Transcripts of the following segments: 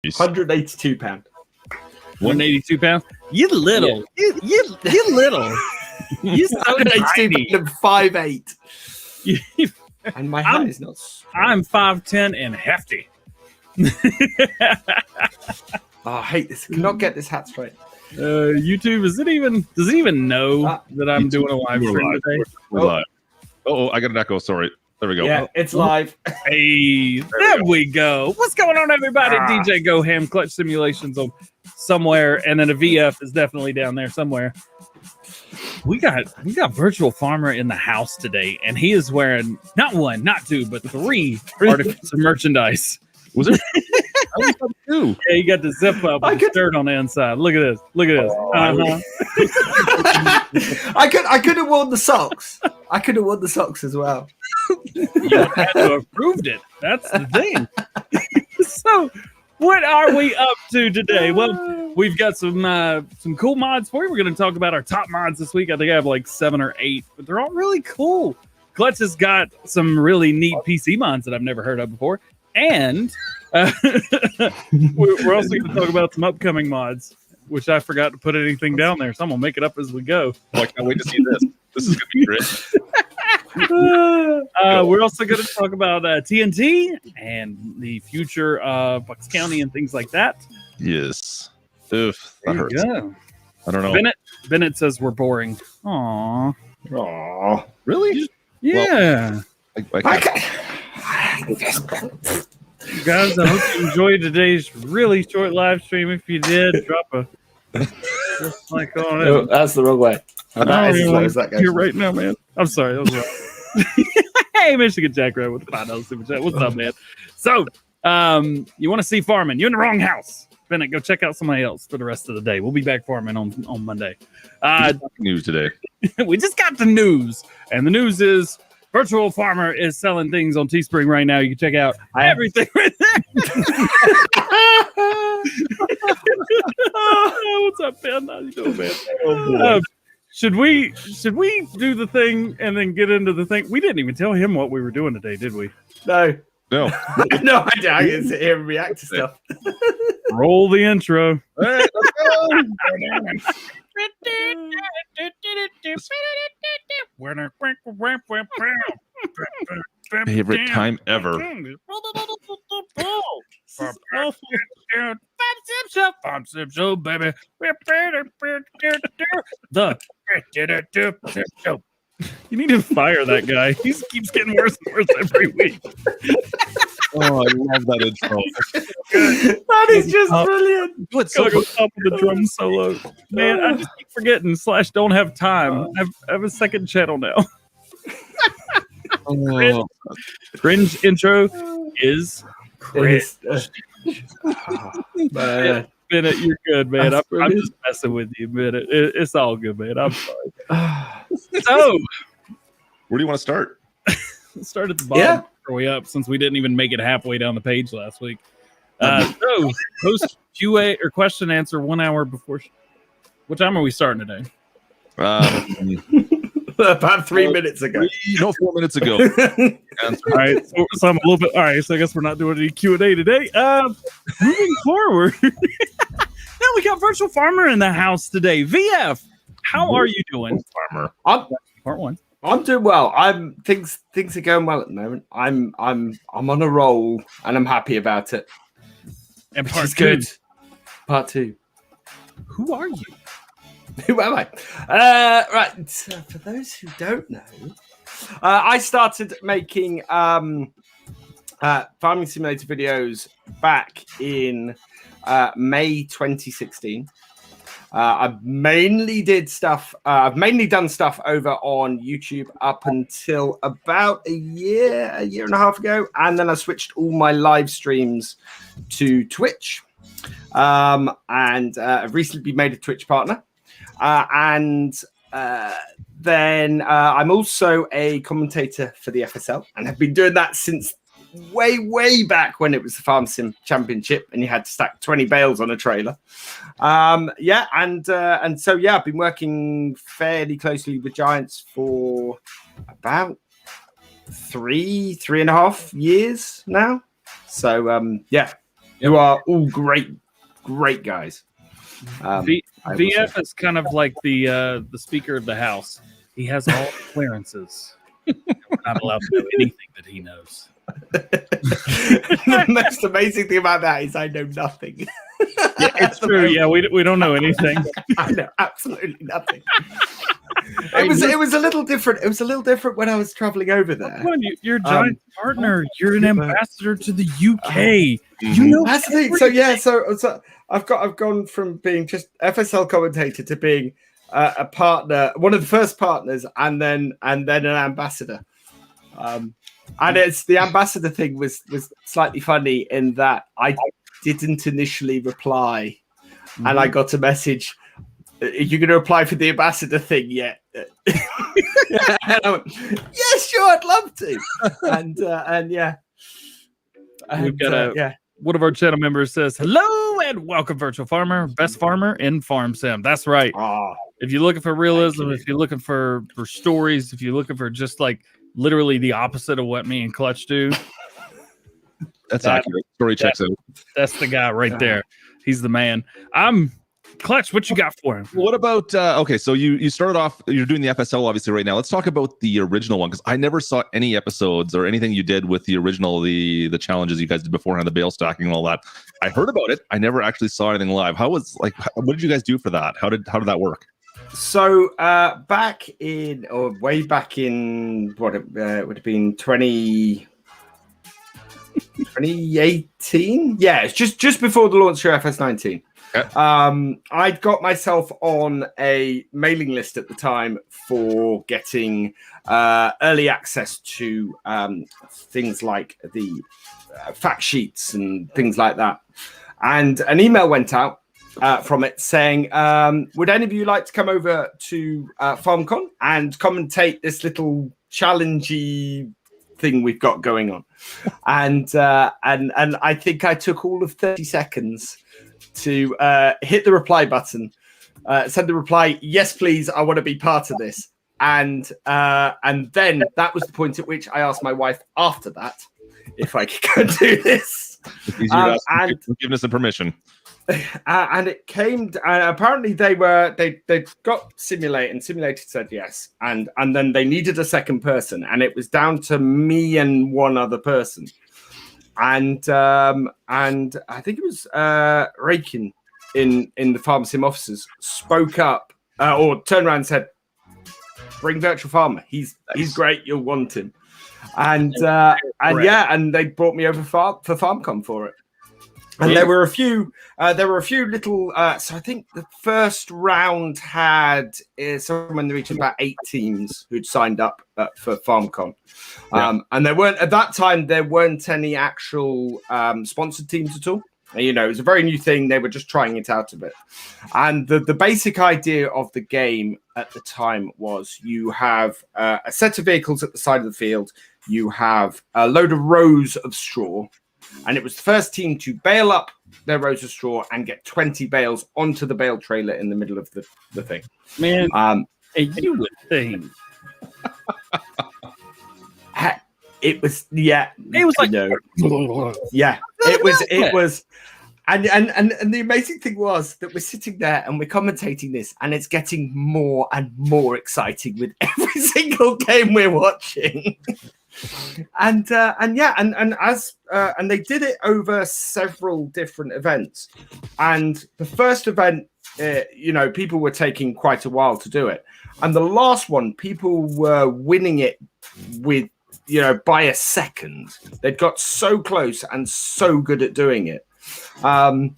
£182. 182 pounds. You little. Yeah. You little. You so tiny. I'm 5'8". And my hat is not. I'm 5'10" and hefty. I hate this. I cannot get this hat straight. YouTube, does it even know that I'm doing a live stream today? We're live. Oh, I got an echo. Sorry. There we go. Yeah, it's live. Hey, there we go. What's going on, everybody? DJ Go Ham, Klutch Simulations on somewhere, and then a VF is definitely down there somewhere. We got Virtual Farmer in the house today, and he is wearing not one, not two, but three articles of merchandise. Was it? Yeah, you got the zip up with the shirt on the inside. Look at this. Look at this. I could have worn the socks. I could have worn the socks as well. You had to have proved it. That's the thing. So, what are we up to today? Well, we've got some cool mods for you. We're going to talk about our top mods this week. I think I have like 7 or 8, but they're all really cool. Klutch has got some really neat PC mods that I've never heard of before. And we're also going to talk about some upcoming mods, which I forgot to put anything down there. So I'm going to make it up as we go. I can't wait to see this. This is going to be great. We're also going to talk about TNT and the future of Bucks County and things like that. Yes. Oof, that hurts. Go. I don't know. Bennett says we're boring. Aww. Really? Yeah. Well, Guys, I hope you enjoyed today's really short live stream. If you did, drop a just like on it. No, that's the wrong way. You're right now, man. I'm sorry. That was wrong. Hey, Michigan Jackrabbit with the $5 super chat. What's up, man? So, you want to see farming? You're in the wrong house. Bennett, go check out somebody else for the rest of the day. We'll be back farming on Monday. News today. We just got the news, and the news is Virtual Farmer is selling things on Teespring right now. You can check out everything right there. What's up, Ben? How you doing, man? Should we do the thing and then get into the thing? We didn't even tell him what we were doing today, did we? No. No, I can sit here and react to stuff. Roll the intro. Hey, let's go. Favorite time ever. Five Sip Show, baby. You need to fire that guy. He keeps getting worse and worse every week. Oh, I love that intro. That is just brilliant. Let's go top of the drum solo. Man, I just keep forgetting / don't have time. I have a second channel now. Cringe intro is cringe. Bennett, you're good, man. I'm just messing with you, Bennett. It's all good, man. I'm sorry. So, where do you want to start? Let's start at the bottom. Yeah. Way up since we didn't even make it halfway down the page last week. So, post QA or question answer 1 hour before. What time are we starting today? About 3 minutes ago. 4 minutes ago. All right, so I'm a little bit. All right, so I guess we're not doing any Q&A today. Moving forward, now we got Virtual Farmer in the house today. VF, how are you doing, Farmer? Part 1. I'm doing well. Things are going well at the moment. I'm on a roll and I'm happy about it. And part 2. Good. Part 2. Who are you? Who am I? Right. For those who don't know, I started making farming simulator videos back in May 2016. I've mainly done stuff over on YouTube up until about a year and a half ago, and then I switched all my live streams to Twitch. And I've recently been made a Twitch partner, then I'm also a commentator for the FSL, and have been doing that since way back when it was the Farm Sim Championship and you had to stack 20 bales on a trailer. So I've been working fairly closely with Giants for about 3.5 years now. So who are all great guys. VF is kind of like the Speaker of the House. He has all the clearances. We're not allowed to know anything that he knows. The most amazing thing about that is I know nothing. Yeah, it's true. Yeah, we don't know anything. I know absolutely nothing. It was a little different. It was a little different when I was traveling over there. You're a giant partner. You're an ambassador to the UK. You know that's the thing. So yeah, so I've gone from being just FSL commentator to being a partner, one of the first partners, and then an ambassador. And it's the ambassador thing was slightly funny in that I didn't initially reply, and I got a message. You're going to apply for the ambassador thing yet? And I went, yeah, sure, I'd love to. And yeah, we've got one of our channel members says, hello and welcome, Virtual Farmer, best farmer in Farm Sim. That's right. If you're looking for realism, if you're looking for stories, if you're looking for just like literally the opposite of what me and Klutch do, that's accurate. Story checks out. That's the guy right there. He's the man. Klutch, what you got for him? What about okay, so you started off, you're doing the FSL obviously right now. Let's talk about the original one, because I never saw any episodes or anything you did with the original, the challenges you guys did beforehand, the bale stacking and all that. I heard about it. I never actually saw anything live. What did you guys do for that? How did that work? So way back in what it would have been 2018. Yeah, it's just before the launch of FS19. Okay. I'd got myself on a mailing list at the time for getting early access to things like the fact sheets and things like that. And an email went out from it saying, would any of you like to come over to FarmCon and commentate this little challengey thing we've got going on? And I think I took all of 30 seconds to hit the reply button, send the reply, yes, please, I want to be part of this. And then that was the point at which I asked my wife after that if I could go do this. And forgiveness and permission. And it came. Apparently, they got Simulate, and Simulated said yes, and then they needed a second person, and it was down to me and one other person, and I think it was Rakin in the Farm Sim offices spoke up or turned around and said, "Bring Virtual Farmer. He's great. You'll want him." And they brought me over for FarmCon for it. And there were a few little. So I think the first round had somewhere in the region about 8 teams who'd signed up for FarmCon, and there weren't any actual sponsored teams at all. You know, it was a very new thing. They were just trying it out a bit. And the basic idea of the game at the time was you have a set of vehicles at the side of the field. You have a load of rows of straw. And it was the first team to bale up their rows of straw and get 20 bales onto the bale trailer in the middle of the thing. Man, you would think. It was, yeah. It was like, yeah, it was. And the amazing thing was that we're sitting there and we're commentating this, and it's getting more and more exciting with every single game we're watching. And they did it over several different events. And the first event, people were taking quite a while to do it. And the last one, people were winning it with, by a second. They'd got so close and so good at doing it. And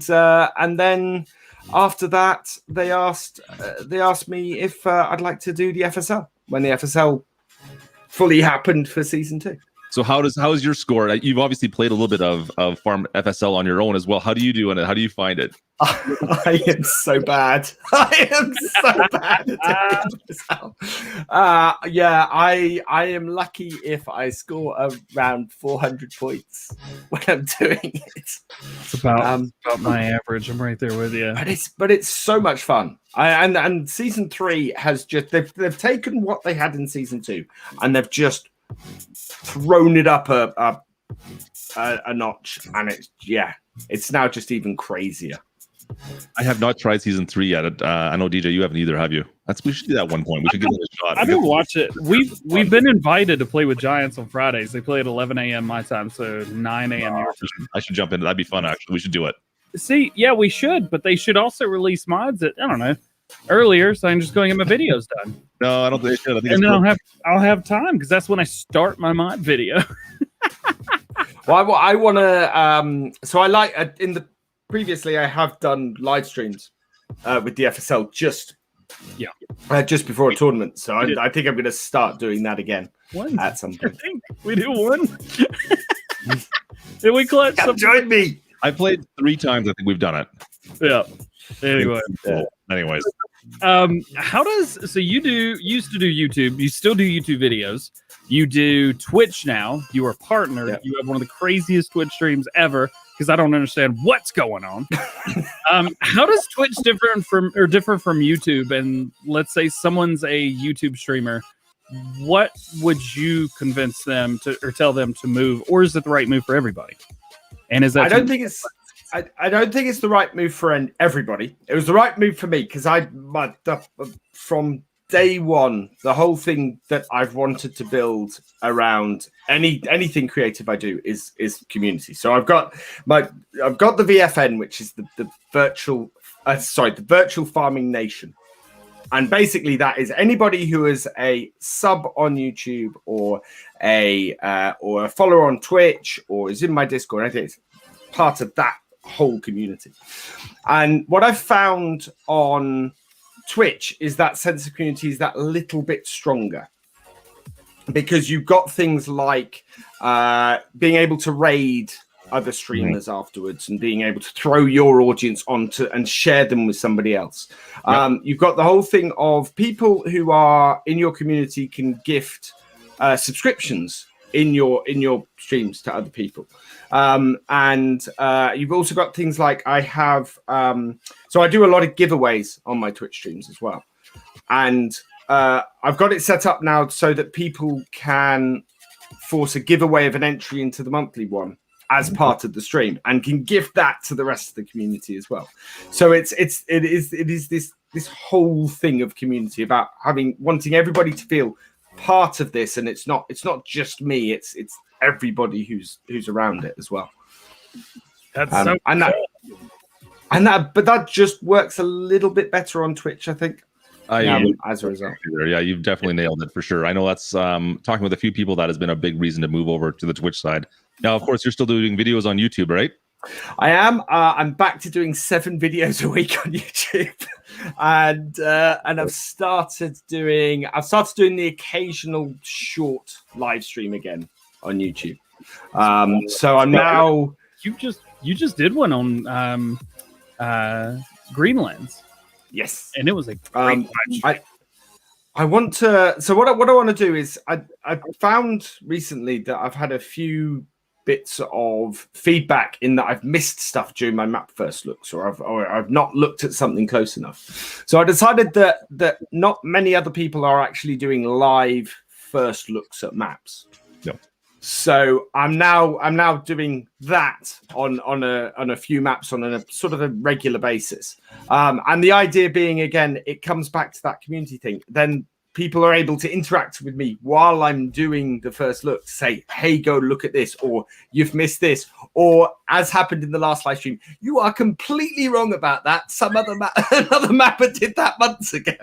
then after that, they asked me if I'd like to do the FSL when the FSL fully happened for season 2. So how is your score? You've obviously played a little bit of Farm FSL on your own as well. How do you do in it? How do you find it? I am so bad. I am so bad at FSL. I am lucky if I score around 400 points when I'm doing it. It's about my average. I'm right there with you. But it's so much fun. And season 3 has just they've taken what they had in season 2 and they've just thrown it up a a notch, and it's now just even crazier. I have not tried season 3 yet. I know DJ, you haven't either, have you? We should do that at one point. We should give it a shot. I didn't watch it. We've been invited to play with Giants on Fridays. They play at 11 a.m. my time, so 9 a.m. your time. I should jump into. That'd be fun. Actually, we should do it. See, yeah, we should, but they should also release mods at, I don't know, earlier, so I'm just going to get my videos done. No, I don't think they should. I think and then I'll have time because that's when I start my mod video. Well, I want to. So I like previously I have done live streams with the FSL just before a tournament. So I think I'm going to start doing that again at some point. I think we do one. Did we clutch? Come join me. I played 3 times. I think we've done it. Yeah. Anyway. Anyways. So you used to do YouTube, you still do YouTube videos, you do Twitch now, you are partnered, you have one of the craziest Twitch streams ever, because I don't understand what's going on. How does Twitch differ from YouTube? And let's say someone's a YouTube streamer, what would you convince them to or tell them to move, or is it the right move for everybody? And is that I don't think it's the right move for everybody. It was the right move for me because from day one, the whole thing that I've wanted to build around anything creative I do is community. So I've got the VFN, which is the virtual farming nation. And basically that is anybody who is a sub on YouTube or a follower on Twitch or is in my Discord. I think it's part of that whole community. And what I've found on Twitch is that sense of community is that little bit stronger because you've got things like being able to raid other streamers afterwards and being able to throw your audience onto and share them with somebody else. You've got the whole thing of people who are in your community can gift subscriptions in your streams to other people. And you've also got things like I have so I do a lot of giveaways on my Twitch streams as well. And I've got it set up now so that people can force a giveaway of an entry into the monthly one as part of the stream and can give that to the rest of the community as well. So it is this whole thing of community about wanting everybody to feel part of this, and it's not just me, it's everybody who's around it as well. That's but that just works a little bit better on Twitch, I think. As a result. Yeah, you've definitely nailed it for sure. I know that's talking with a few people that has been a big reason to move over to the Twitch side. Now, of course, you're still doing videos on YouTube, right? I am. I'm back to doing 7 videos a week on YouTube, and I've started doing the occasional short live stream again on YouTube. So I'm now. You just did one on Greenlands. Yes, and it was a great I want to. So what I want to do is I found recently that I've had a few bits of feedback in that I've missed stuff during my map first looks, or I've not looked at something close enough. So I decided that not many other people are actually doing live first looks at maps. Yep. So I'm now doing that on a few maps on a sort of a regular basis. And the idea being, again, it comes back to that community thing. Then people are able to interact with me while I'm doing the first look, say, hey, go look at this, or you've missed this, or as happened in the last live stream, you are completely wrong about that. Some other another mapper did that months ago,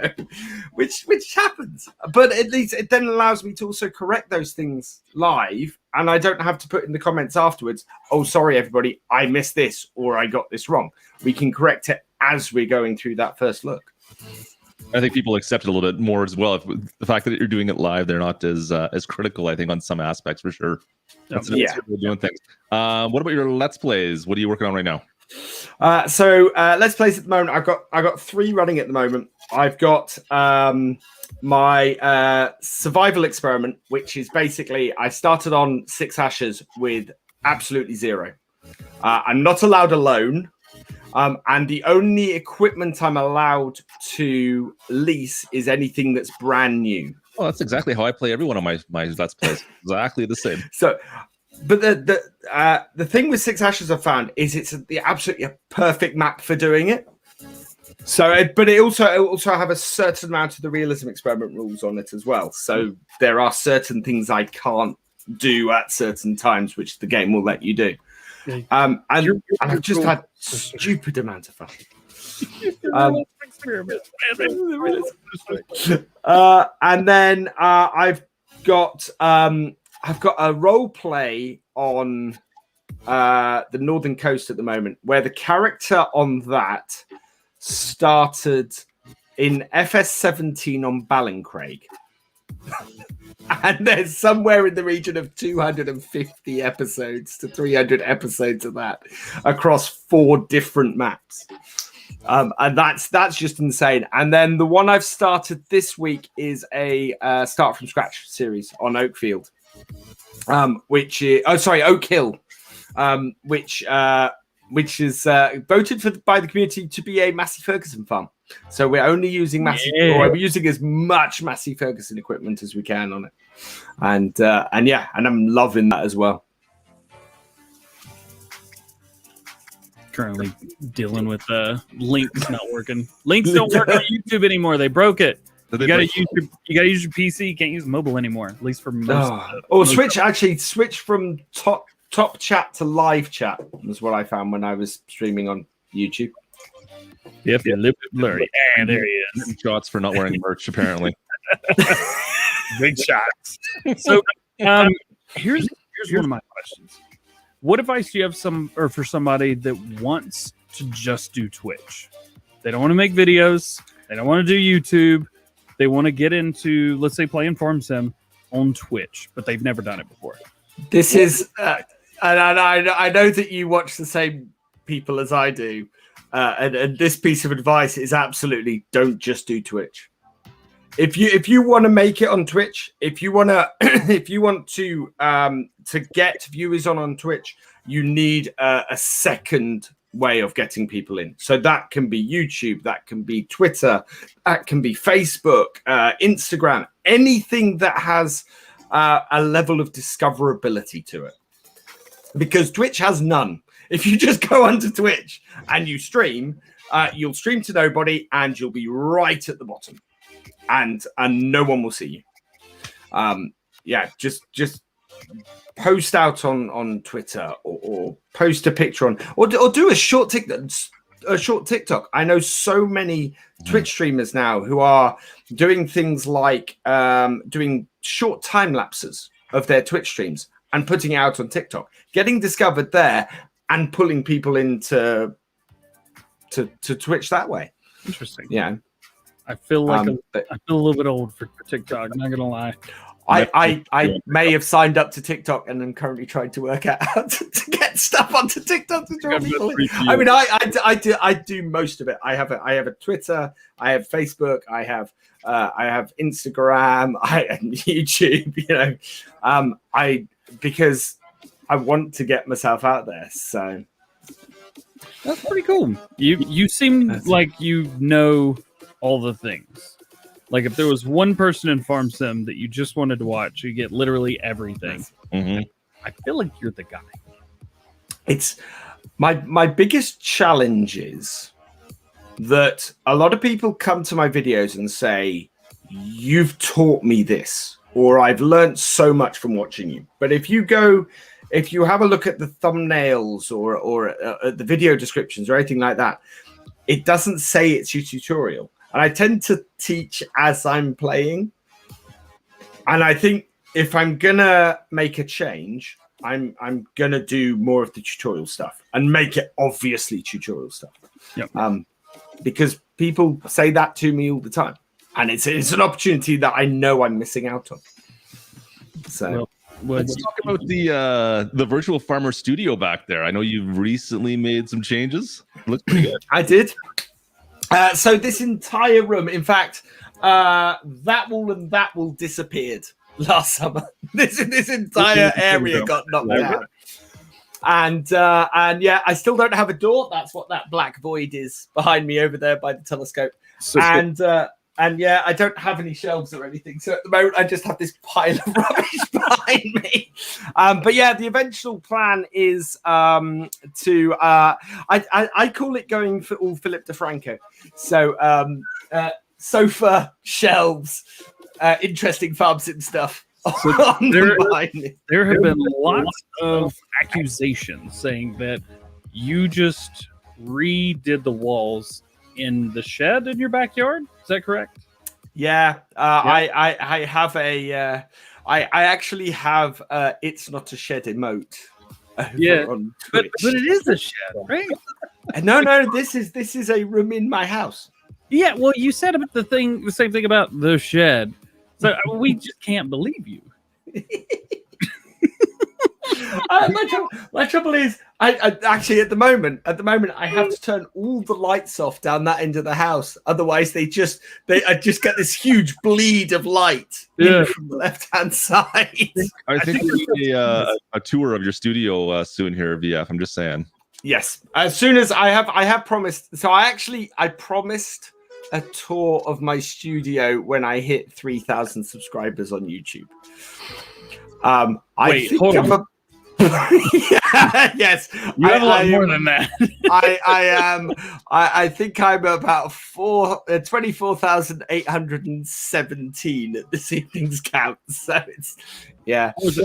which happens. But at least it then allows me to also correct those things live, and I don't have to put in the comments afterwards, oh, sorry, everybody, I missed this, or I got this wrong. We can correct it as we're going through that first look. I think people accept it a little bit more as well. If the fact that you're doing it live, they're not as critical, I think, on some aspects for sure. That's doing things. What about your Let's Plays? What are you working on right now? So Let's Plays at the moment, I've got 3 running at the moment. I've got my survival experiment, which is basically I started on 6 ashes with absolutely 0. I'm not allowed alone. And the only equipment I'm allowed to lease is anything that's brand new. Oh, that's exactly how I play every one of my Let's Plays. Exactly the same. So the thing with Six Ashes I've found is it's the absolutely perfect map for doing it. So, but it also have a certain amount of the realism experiment rules on it as well. So there are certain things I can't do at certain times, which the game will let you do. And I've just had stupid amount of fun. And then I've got a role play on the northern coast at the moment, where the character on that started in FS17 on Ballincraig. And there's somewhere in the region of 250 episodes to 300 episodes of that across 4 different maps. And that's just insane. And then the one I've started this week is a start from scratch series on Oakfield, Oak Hill, which is voted by the community to be a Massey Ferguson farm. So we're only using we're using as much Massey Ferguson equipment as we can on it, and I'm loving that as well. Currently dealing with links not working. Links don't work on YouTube anymore. They broke it. You gotta use your PC. You can't use mobile anymore, at least for most. Switch from top chat to live chat was what I found when I was streaming on YouTube. Yep, a little bit blurry. And there he is. Shots for not wearing merch, apparently. Big shots. So here's one of my questions. What advice do you have for somebody that wants to just do Twitch? They don't want to make videos. They don't want to do YouTube. They want to get into, let's say, playing Farm Sim on Twitch, but they've never done it before. This is, and I know that you watch the same people as I do, and this piece of advice is absolutely don't just do Twitch. If you want to make it on Twitch, if you want to get viewers on Twitch, you need a second way of getting people in. So that can be YouTube, that can be Twitter, that can be Facebook, Instagram, anything that has a level of discoverability to it. Because Twitch has none. If you just go onto Twitch and you stream, you'll stream to nobody and you'll be right at the bottom. And no one will see you. Just post out on Twitter or post a picture on or do a short TikTok. I know so many Twitch streamers now who are doing things like doing short time lapses of their Twitch streams and putting it out on TikTok, getting discovered there and pulling people into to Twitch that way. Interesting. Yeah. I feel like I feel a little bit old for TikTok. I'm not gonna lie. I may have signed up to TikTok and I'm currently trying to work out how to get stuff onto TikTok to draw people in. I mean, I do most of it. I have a Twitter, I have Facebook, I have Instagram, I have YouTube. You know, because I want to get myself out there. So that's pretty cool. You seem like you know all the things. Like if there was one person in Farm Sim that you just wanted to watch, you get literally everything. Mm-hmm. I feel like you're the guy. It's my biggest challenge is that a lot of people come to my videos and say, "You've taught me this," or "I've learned so much from watching you." But if you have a look at the thumbnails or at the video descriptions or anything like that, it doesn't say it's your tutorial. And I tend to teach as I'm playing. And I think if I'm gonna make a change, I'm gonna do more of the tutorial stuff and make it obviously tutorial stuff. Yep. Because people say that to me all the time, and it's an opportunity that I know I'm missing out on. So let's talk about the virtual farmer studio back there. I know you've recently made some changes. Looks pretty good. I did. So this entire room, in fact, that wall disappeared last summer. This entire area got knocked down. And yeah, I still don't have a door. That's what that black void is behind me over there by the telescope. And yeah, I don't have any shelves or anything. So at the moment, I just have this pile of rubbish behind me. But yeah, the eventual plan is to I call it going for all Philip DeFranco. So sofa, shelves, interesting farm sim stuff. So there have been lots of accusations saying that you just redid the walls in the shed in your backyard. Is that correct? Yeah, I have a I actually have it's not a shed emote. Yeah, but it is a shed, right? No, this is a room in my house. Yeah, well, you said about the same thing about the shed, so we just can't believe you. My trouble is, I actually at the moment I have to turn all the lights off down that end of the house. Otherwise, I just get this huge bleed of light from the left hand side. I think we need a tour of your studio soon here, VF. I'm just saying. Yes, as soon as I have promised. So I promised a tour of my studio when I hit 3,000 subscribers on YouTube. Wait, hold on. Yes, you have a lot more than that. I think I'm about 24,817 at this evening's count. So it's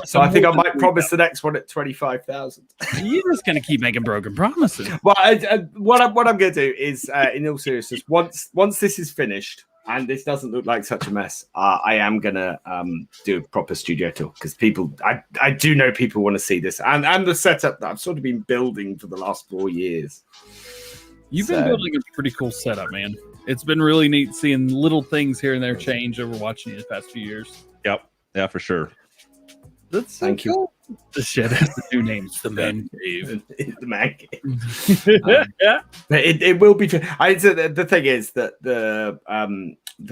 So I think I might promise the next one at 25,000. You're just gonna keep making broken promises. Well, what I'm going to do is, in all seriousness, once this is finished. And this doesn't look like such a mess. I am gonna do a proper studio tour because I do know people want to see this, and the setup that I've sort of been building for the last 4 years. You've been building a pretty cool setup, man. It's been really neat seeing little things here and there change over watching you the past few years. Yep, yeah, for sure. That's so Thank you. The shed has the new names. The Man Cave. The Man Cave. It will be. The thing is that the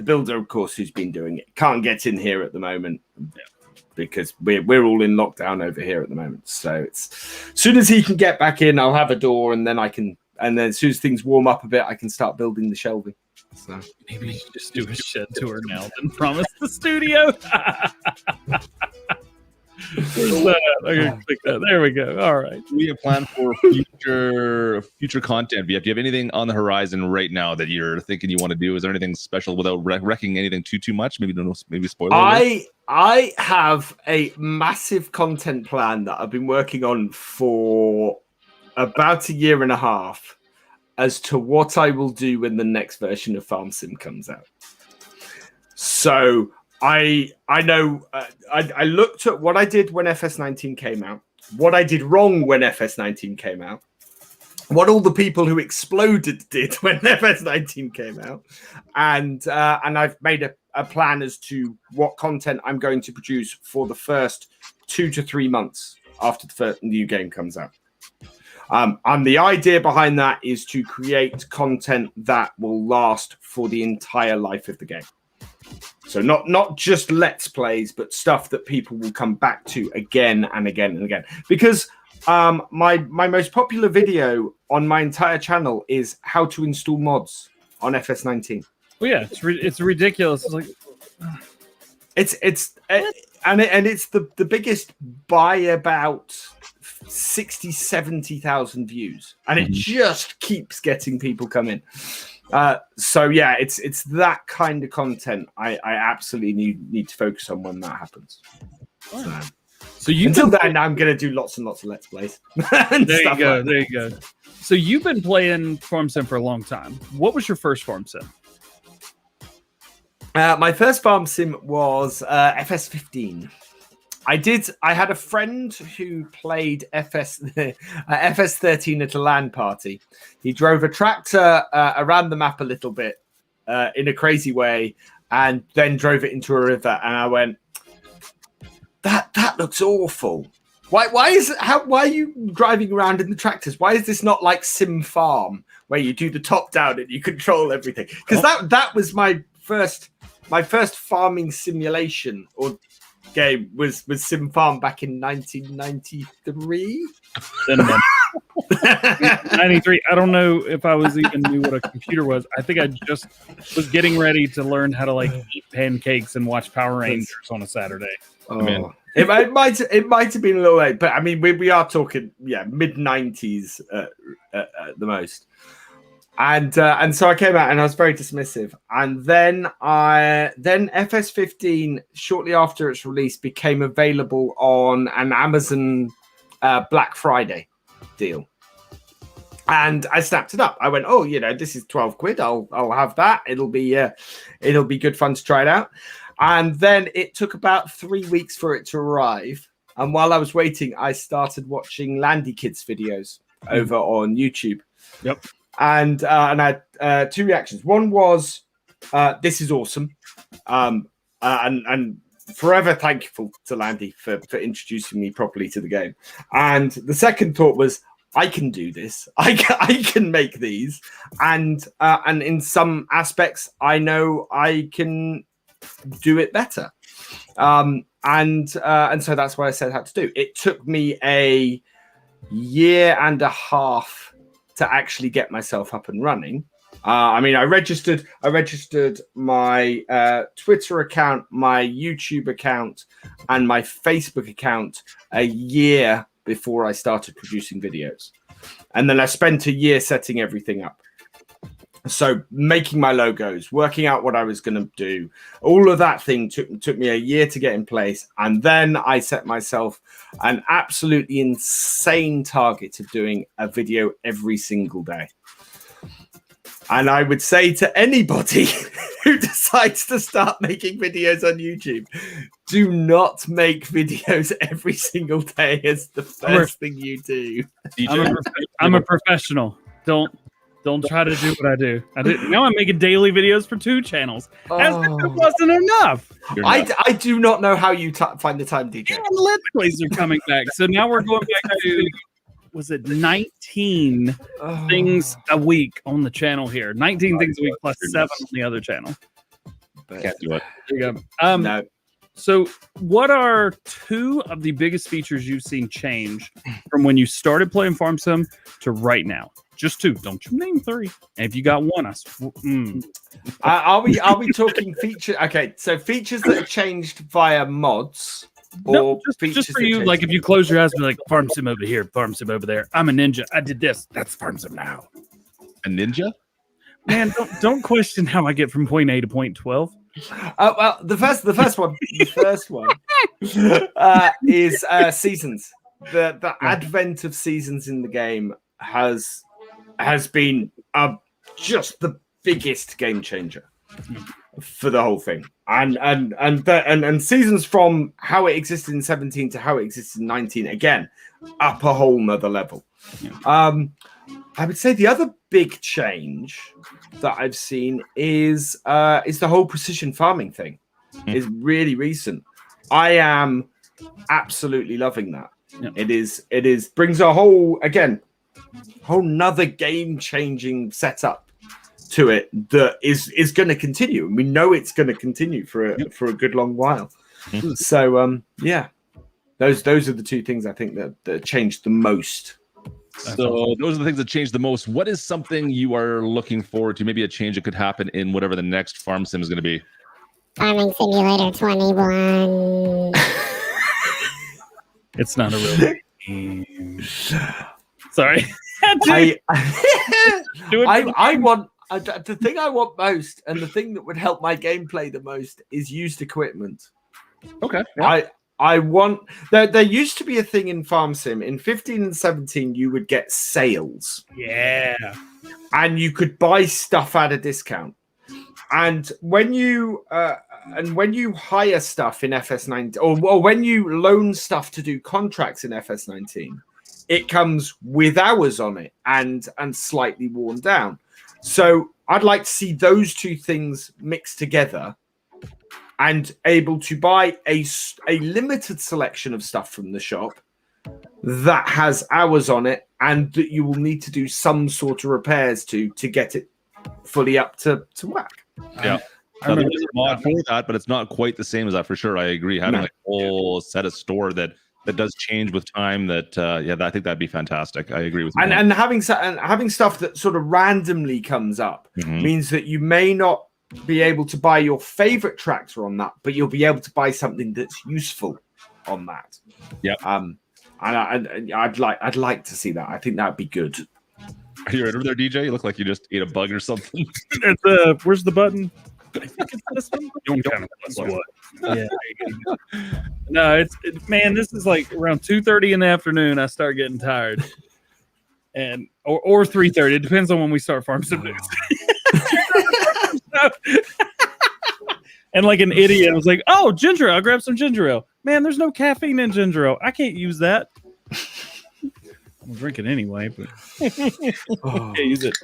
builder, of course, who's been doing it, can't get in here at the moment because we're all in lockdown over here at the moment. So it's as soon as he can get back in, I'll have a door, and then I can. And then as soon as things warm up a bit, I can start building the shelving. So maybe you should just do a shed tour now and promise the studio. Click that. There we go. All right. We have planned for future content. Do you have anything on the horizon right now that you're thinking you want to do? Is there anything special without wrecking anything too much? Maybe spoiler. I have a massive content plan that I've been working on for about a year and a half as to what I will do when the next version of Farm Sim comes out. So I know I looked at what I did when FS19 came out, what I did wrong when FS19 came out, what all the people who exploded did when FS19 came out, and I've made a plan as to what content I'm going to produce for the first 2 to 3 months after the first new game comes out. And the idea behind that is to create content that will last for the entire life of the game. So not just Let's Plays, but stuff that people will come back to again and again and again. Because my most popular video on my entire channel is how to install mods on FS19. Well, yeah, it's ridiculous. It's like it's the biggest by about 60,000-70,000 views, and it just keeps getting people coming. So yeah, it's that kind of content I absolutely need to focus on when that happens. So until then, I'm going to do lots and lots of Let's Plays. There you go. There you go. So you've been playing Farm Sim for a long time. What was your first Farm Sim? My first Farm Sim was FS15. I had a friend who played FS13 at a LAN party. He drove a tractor around the map a little bit in a crazy way, and then drove it into a river. And I went, that looks awful. Why are you driving around in the tractors? Why is this not like Sim Farm where you do the top down and you control everything? Because that was my first farming simulation or game was Sim Farm back in 1993. 93. I don't know if I was even knew what a computer was. I think I just was getting ready to learn how to like eat pancakes and watch Power Rangers on a Saturday. Oh. It might have been a little late, but I mean we are talking mid 90s at the most. And so I came out and I was very dismissive. And then FS15 shortly after its release became available on an Amazon Black Friday deal. And I snapped it up. I went, oh, this is 12 quid. I'll have that. It'll be good fun to try it out. And then it took about 3 weeks for it to arrive. And while I was waiting, I started watching Landy Kids videos over on YouTube. Yep. And I had 2 reactions. One was, this is awesome. And forever thankful to Landy for introducing me properly to the game. And the second thought was, I can do this. I can make these. And in some aspects, I know I can do it better. And so that's what I set out to do. It took me a year and a half to actually get myself up and running. I mean, I registered my Twitter account, my YouTube account, and my Facebook account a year before I started producing videos. And then I spent a year setting everything up. So making my logos, working out what I was going to do, all of that thing took me a year to get in place. And then I set myself an absolutely insane target of doing a video every single day. And I would say to anybody who decides to start making videos on YouTube, do not make videos every single day as the first thing you do. I'm a professional. Don't try to do what I do. Now I'm making daily videos for 2 channels. As if it wasn't enough. I do not know how you find the time, DJ. And Let's Plays are coming back. So now we're going back to, was it 19 things a week on the channel here? 19 things a week plus 7 on the other channel. Can't do it. There you go. No. So what are 2 of the biggest features you've seen change from when you started playing Farm Sim to right now? Just 2. Don't you name 3. And if you got 1, Are we talking features? Okay, so features that are changed via mods, or no, features just for that you. change- Like if you close your eyes and be like, Farm Sim over here, Farm Sim over there. I'm a ninja. I did this. That's Farm Sim now. A ninja? Man, don't question how I get from point A to point 12. Well, the first one is seasons. The advent of seasons in the game has been just the biggest game changer for the whole thing, and seasons from how it existed in 17 to how it existed in 19, again up a whole nother level. I would say the other big change that I've seen is the whole precision farming thing. Is really recent. I am absolutely loving that. Yeah. It is brings a whole nother game changing setup to it that is going to continue, and we know it's going to continue for a good long while. So those are the 2 things I think that changed the most. So those are the things that changed the most. What is something you are looking forward to? Maybe a change that could happen in whatever the next Farm Sim is going to be. Farming Simulator 21. It's not a real game. Sorry. I want the thing I want most, and the thing that would help my gameplay the most, is used equipment. Okay. I want there used to be a thing in Farm Sim in 15 and 17. You would get sales, and you could buy stuff at a discount. And when you hire stuff in FS19, or when you loan stuff to do contracts in FS19, it comes with hours on it and slightly worn down. So I'd like to see those 2 things mixed together, and able to buy a limited selection of stuff from the shop that has hours on it, and that you will need to do some sort of repairs to get it fully up to whack. Yeah. Now, there is a mod for that, but it's not quite the same as that for sure. I agree. Having like a whole set of store that that does change with time. That I think that'd be fantastic. I agree with you. And having stuff that sort of randomly comes up means that you may not be able to buy your favorite tractor on that, but you'll be able to buy something that's useful on that. Yeah. And I'd like to see that. I think that'd be good. Are you right over there, DJ? You look like you just ate a bug or something. Where's the button? I think it's this one. You kind of what? Yeah. No, man. This is like around 2:30 in the afternoon. I start getting tired, and or 3:30. It depends on when we start Farm Simulations. And like an idiot, I was like, "Oh, ginger ale! I'll grab some ginger ale." Man, there's no caffeine in ginger ale. I can't use that. I'm drinking anyway, but can't use it.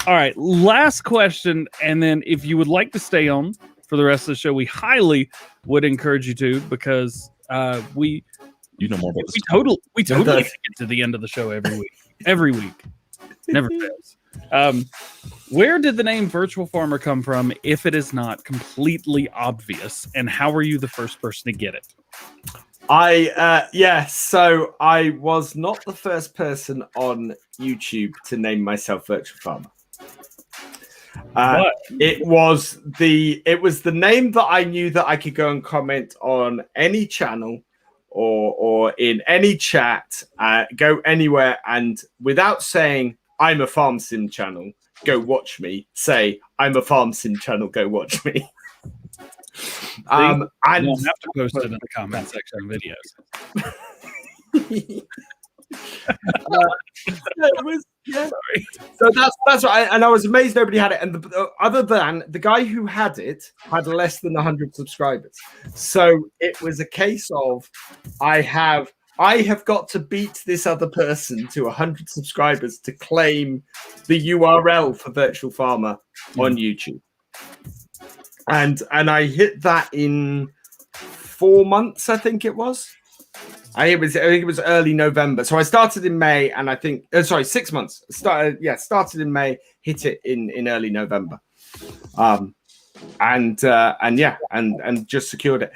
All right, last question, and then if you would like to stay on for the rest of the show, we highly would encourage you to, because we know more about this. We totally get to the end of the show every week, never fails. Where did the name Virtual Farmer come from, if it is not completely obvious, and how were you the first person to get it? So I was not the first person on YouTube to name myself Virtual Farmer. It was the name that I knew that I could go and comment on any channel or in any chat, go anywhere, and without saying I'm a farm sim channel, go watch me, say I'm a farm sim channel, go watch me. And you'll have to post it in the comment section of videos. So that's what and I was amazed nobody had it, and other than the guy who had it had less than 100 subscribers. So it was a case of I have got to beat this other person to 100 subscribers to claim the URL for Virtual Farmer on YouTube. And I hit that in 4 months, I think it was. I think it was early November. So I started in May, and I think 6 months. Started in May, hit it in early November. And just secured it.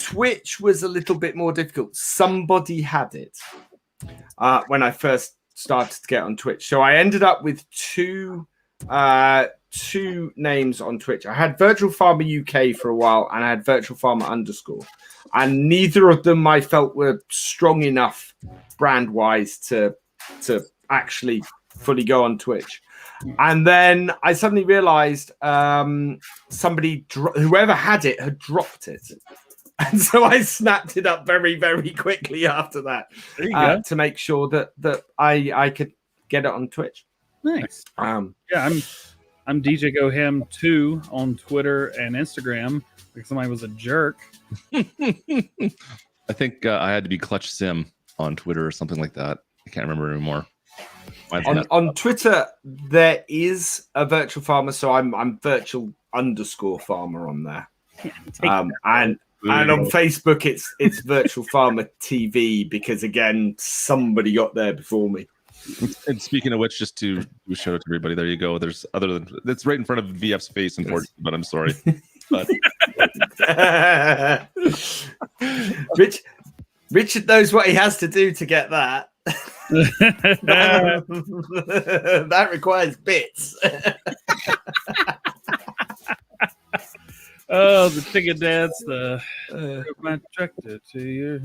Twitch was a little bit more difficult. Somebody had it when I first started to get on Twitch. So I ended up with two names on Twitch. I had Virtual Farmer UK for a while, and I had Virtual Farmer _, and neither of them I felt were strong enough brand wise to actually fully go on Twitch. And then I suddenly realized whoever had it had dropped it. And so I snapped it up very, very quickly after that to make sure that I could get it on Twitch. Nice. I'm DJ Go Ham 2 on Twitter and Instagram because somebody was a jerk. I think I had to be Klutch Sim on Twitter or something like that. I can't remember anymore. On Twitter, there is a Virtual Farmer, so I'm Virtual _Farmer on there. And on Facebook, it's Virtual Farmer TV because again, somebody got there before me. And speaking of which, just to show it to everybody, there you go. There's it's right in front of VF's face, unfortunately, but I'm sorry. But Richard knows what he has to do to get that. That requires bits. Oh, the chicken dance, my tractor to you.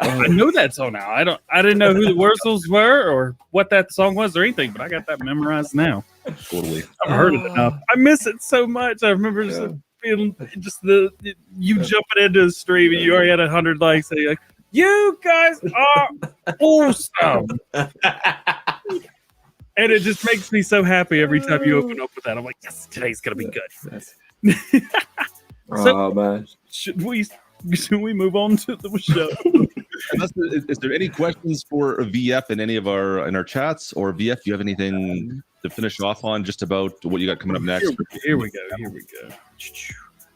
I know that song now. I didn't know who the Wurzels were or what that song was or anything, but I got that memorized now. Totally. I've heard it enough. I miss it so much. I remember feeling just you jumping into the stream and you already had 100 likes and you're like, you guys are awesome. And it just makes me so happy every time you open up with that. I'm like, yes, today's gonna be good. Oh man. Should we move on to the show? Is there any questions for VF in any of our chats, or VF? Do you have anything to finish off on just about what you got coming up next? Here we go.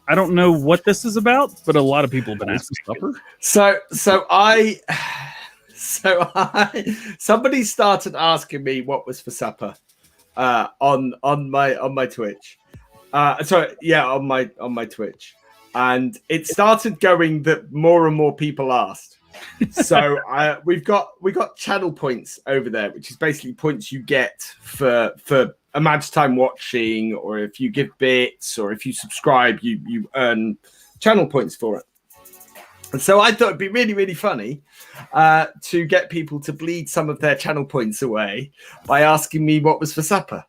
I don't know what this is about, but a lot of people have been asking. Somebody started asking me what was for supper on my Twitch. On my Twitch. and it started going that more and more people asked. So we've got channel points over there, which is basically points you get for a match time watching, or if you give bits, or if you subscribe, you earn channel points for it. And so I thought it'd be really, really funny to get people to bleed some of their channel points away by asking me what was for supper.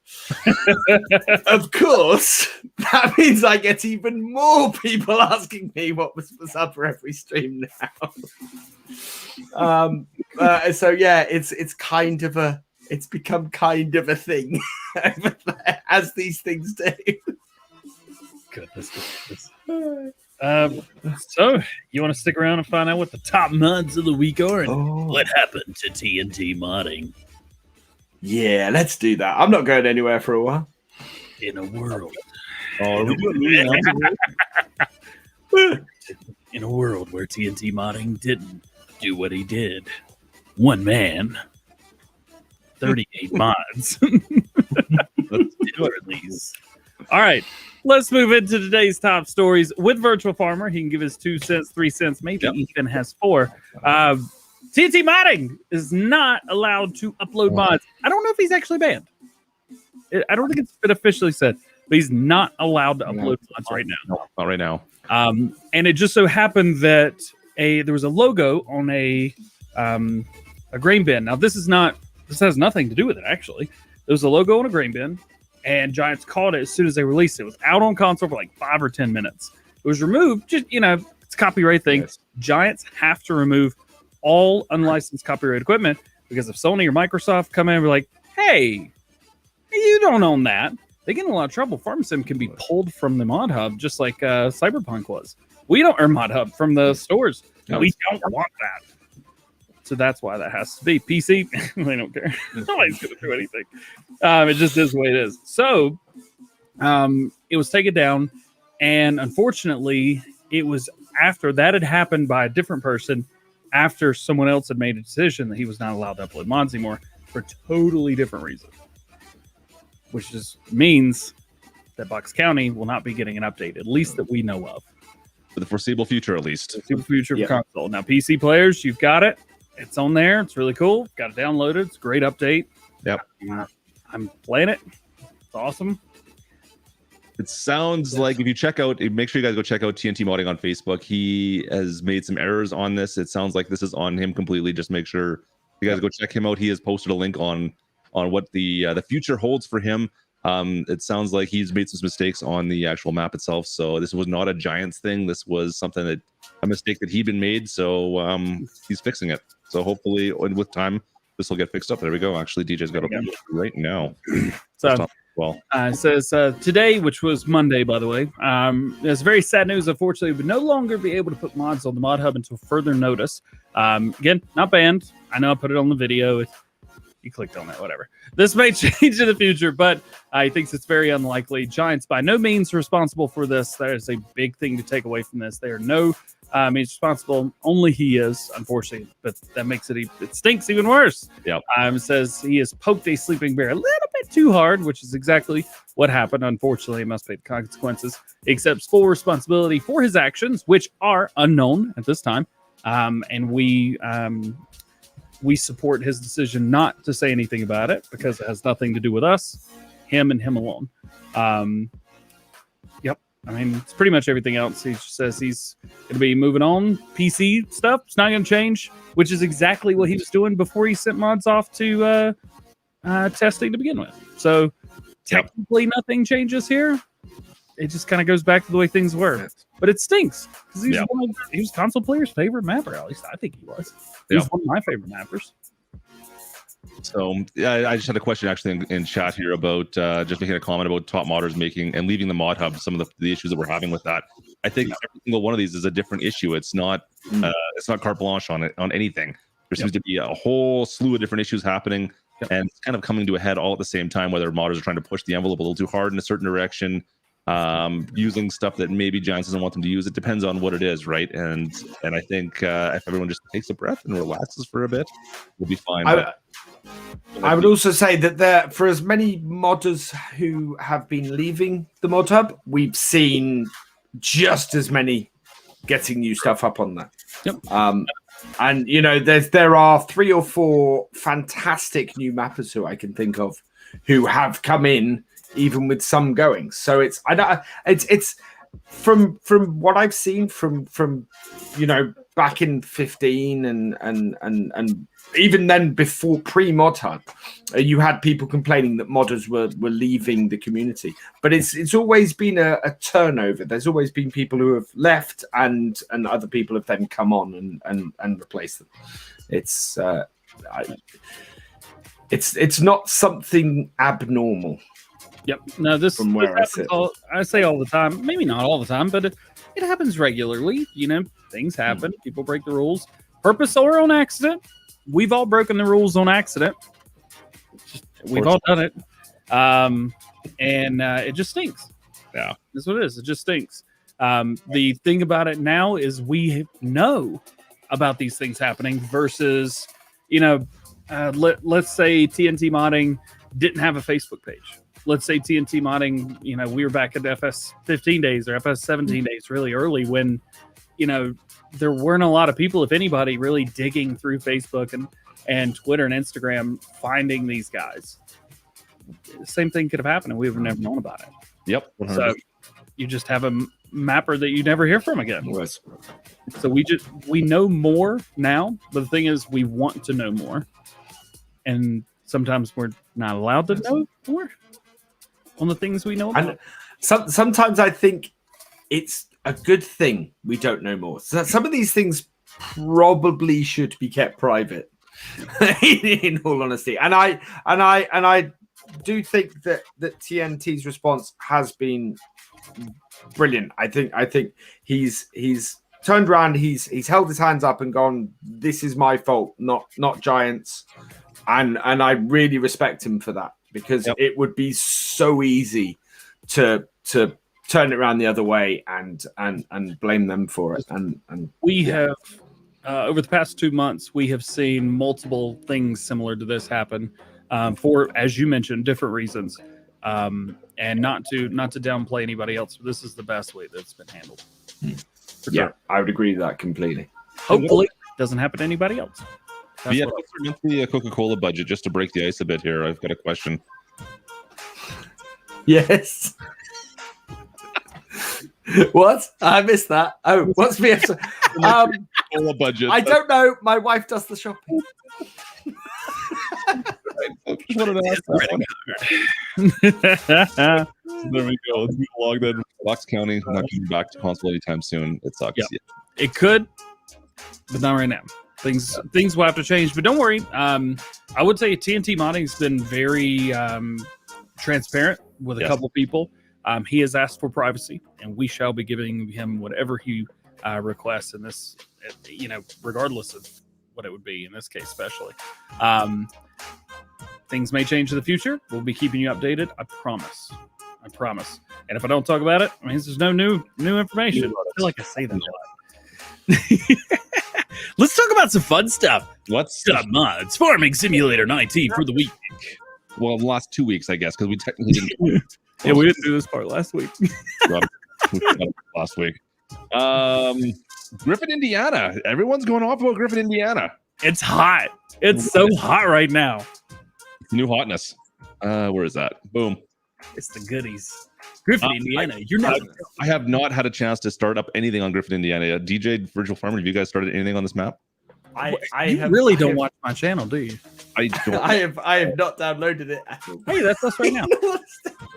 Of course, that means I get even more people asking me what was for supper every stream now. So yeah, it's become kind of a thing over there, as these things do. Goodness. So you want to stick around and find out what the top mods of the week are and what happened to TNT modding? Yeah, let's do that. I'm not going anywhere for a while. In a world. Are we doing In a world where TNT modding didn't do what he did. One man, 38 mods. Let's do it, at least. All right, let's move into today's top stories with Virtual Farmer. He can give us 2 cents, 3 cents, maybe even has 4. TNT modding is not allowed to upload mods. I don't know if he's actually banned. I don't think it's been officially said, but he's not allowed to upload mods right now. No, not right now. And it just so happened that there was a logo on a grain bin. Now this has nothing to do with it, actually. There was a logo on a grain bin, and Giants caught it as soon as they released it. It was out on console for like 5 or 10 minutes. It was removed, just, it's a copyright thing. Yes. Giants have to remove all unlicensed copyright equipment, because if Sony or Microsoft come in and be like, hey, you don't own that, they get in a lot of trouble. FarmSim can be pulled from the mod hub, just like Cyberpunk was. We don't earn mod hub from the stores. No, we don't want that. So that's why that has to be PC. They don't care. Nobody's going to do anything. It just is the way it is. So it was taken down, and unfortunately, it was after that had happened by a different person, after someone else had made a decision that he was not allowed to upload mods anymore for a totally different reason, which just means that Bucks County will not be getting an update, at least that we know of. For the foreseeable future, at least. Foreseeable future for console. Now, PC players, you've got it. It's on there. It's really cool. Got it downloaded. It's a great update. Yep. I'm playing it. It's awesome. It sounds like if you check out, make sure you guys go check out TNT Modding on Facebook. He has made some errors on this. It sounds like this is on him completely. Just make sure you guys go check him out. He has posted a link on what the future holds for him. It sounds like he's made some mistakes on the actual map itself. So this was not a Giants thing. This was a mistake that he'd been made. So he's fixing it. So hopefully, and with time, this will get fixed up. There we go. Actually, DJ's got it right now. So it says today, which was Monday, by the way, there's very sad news. Unfortunately, we would no longer be able to put mods on the mod hub until further notice. Again, not banned. I know I put it on the video. You clicked on that, whatever. This may change in the future, but he thinks it's very unlikely. Giants by no means responsible for this. That is a big thing to take away from this. They are he's responsible. Only he is, unfortunately, but that makes it stinks even worse. Yeah. It says he has poked a sleeping bear a little bit too hard, which is exactly what happened. Unfortunately, he must pay the consequences. He accepts full responsibility for his actions, which are unknown at this time. And we support his decision not to say anything about it, because it has nothing to do with us, him and him alone. Yep. I mean, it's pretty much everything else. He says he's going to be moving on. PC stuff, it's not going to change, which is exactly what he was doing before he sent mods off to testing to begin with. So technically nothing changes here. It just kind of goes back to the way things were. But it stinks, because he was console players' favorite mapper. At least I think he was. He was one of my favorite mappers. So I just had a question actually in chat here about just making a comment about top modders making and leaving the mod hub. Some of the issues that we're having with that. I think every single one of these is a different issue. It's not carte blanche on anything. There seems to be a whole slew of different issues happening, and it's kind of coming to a head all at the same time. Whether modders are trying to push the envelope a little too hard in a certain direction, using stuff that maybe Giants doesn't want them to use. It depends on what it is, right? And I think if everyone just takes a breath and relaxes for a bit, we'll be fine. I would also say that for as many modders who have been leaving the mod hub, we've seen just as many getting new stuff up on that. Yep. And there are 3 or 4 fantastic new mappers who I can think of who have come in, even with some going. So it's from what I've seen from back in 15 and even then before pre-Mod Hub, you had people complaining that modders were leaving the community, but it's always been a turnover. There's always been people who have left and other people have then come on and replaced them. It's not something abnormal. Yep. No, this from where I sit. I say all the time, maybe not all the time, but it happens regularly. Things happen. People break the rules, purpose or on accident. We've all broken the rules on accident. We've all done it. And it just stinks. Yeah. That's what it is. It just stinks. The thing about it now is we know about these things happening versus, let's say TNT Modding didn't have a Facebook page. Let's say TNT Modding, we were back at FS 15 days or FS 17 days really early when, there weren't a lot of people, if anybody, really digging through Facebook and Twitter and Instagram finding these guys. The same thing could have happened and we would have never known about it. Yep. 100%. So you just have a mapper that you never hear from again. Yes. So we know more now, but the thing is we want to know more. And sometimes we're not allowed to know more on the things we know about. And sometimes I think it's a good thing we don't know more. So some of these things probably should be kept private, in all honesty. And I do think that TNT's response has been brilliant. I think he's turned around, he's held his hands up and gone, "This is my fault, not Giants," and I really respect him for that, because it would be so easy to turn it around the other way and blame them for it. And we have over the past 2 months, we have seen multiple things similar to this happen for, as you mentioned, different reasons. And not to downplay anybody else, but this is the best way that it's been handled. Yeah, I would agree with that completely. Hopefully, it doesn't happen to anybody else. Yeah, the Coca-Cola budget, just to break the ice a bit here, I've got a question. Yes. What? I missed that. Oh, what's the episode? Cola budget. I don't know. My wife does the shopping. Just wanted to ask that. There we go. Let's move along then. Fox County not coming back to console anytime soon. It sucks. Yep. Yeah. It could, but not right now. Things will have to change, but don't worry. I would say TNT Modding's been very transparent with a couple people. He has asked for privacy, and we shall be giving him whatever he requests in this, regardless of what it would be in this case, especially. Things may change in the future. We'll be keeping you updated. I promise. And if I don't talk about it, it means there's no new information. I feel like I say that a lot. Let's talk about some fun stuff. What's mods? Farming Simulator 19 for the week. Well, the last 2 weeks, I guess, because we technically didn't. Yeah, we didn't do this part last week. Last week. Griffin, Indiana. Everyone's going off about Griffin, Indiana. It's hot. It's so hot right now. New hotness. Where is that? Boom. It's the goodies. Griffin, Indiana. I have not had a chance to start up anything on Griffin, Indiana. DJ Virtual Farmer, have you guys started anything on this map? I don't watch my channel, do you? I don't. I have not downloaded it at all. Hey, that's us right now. There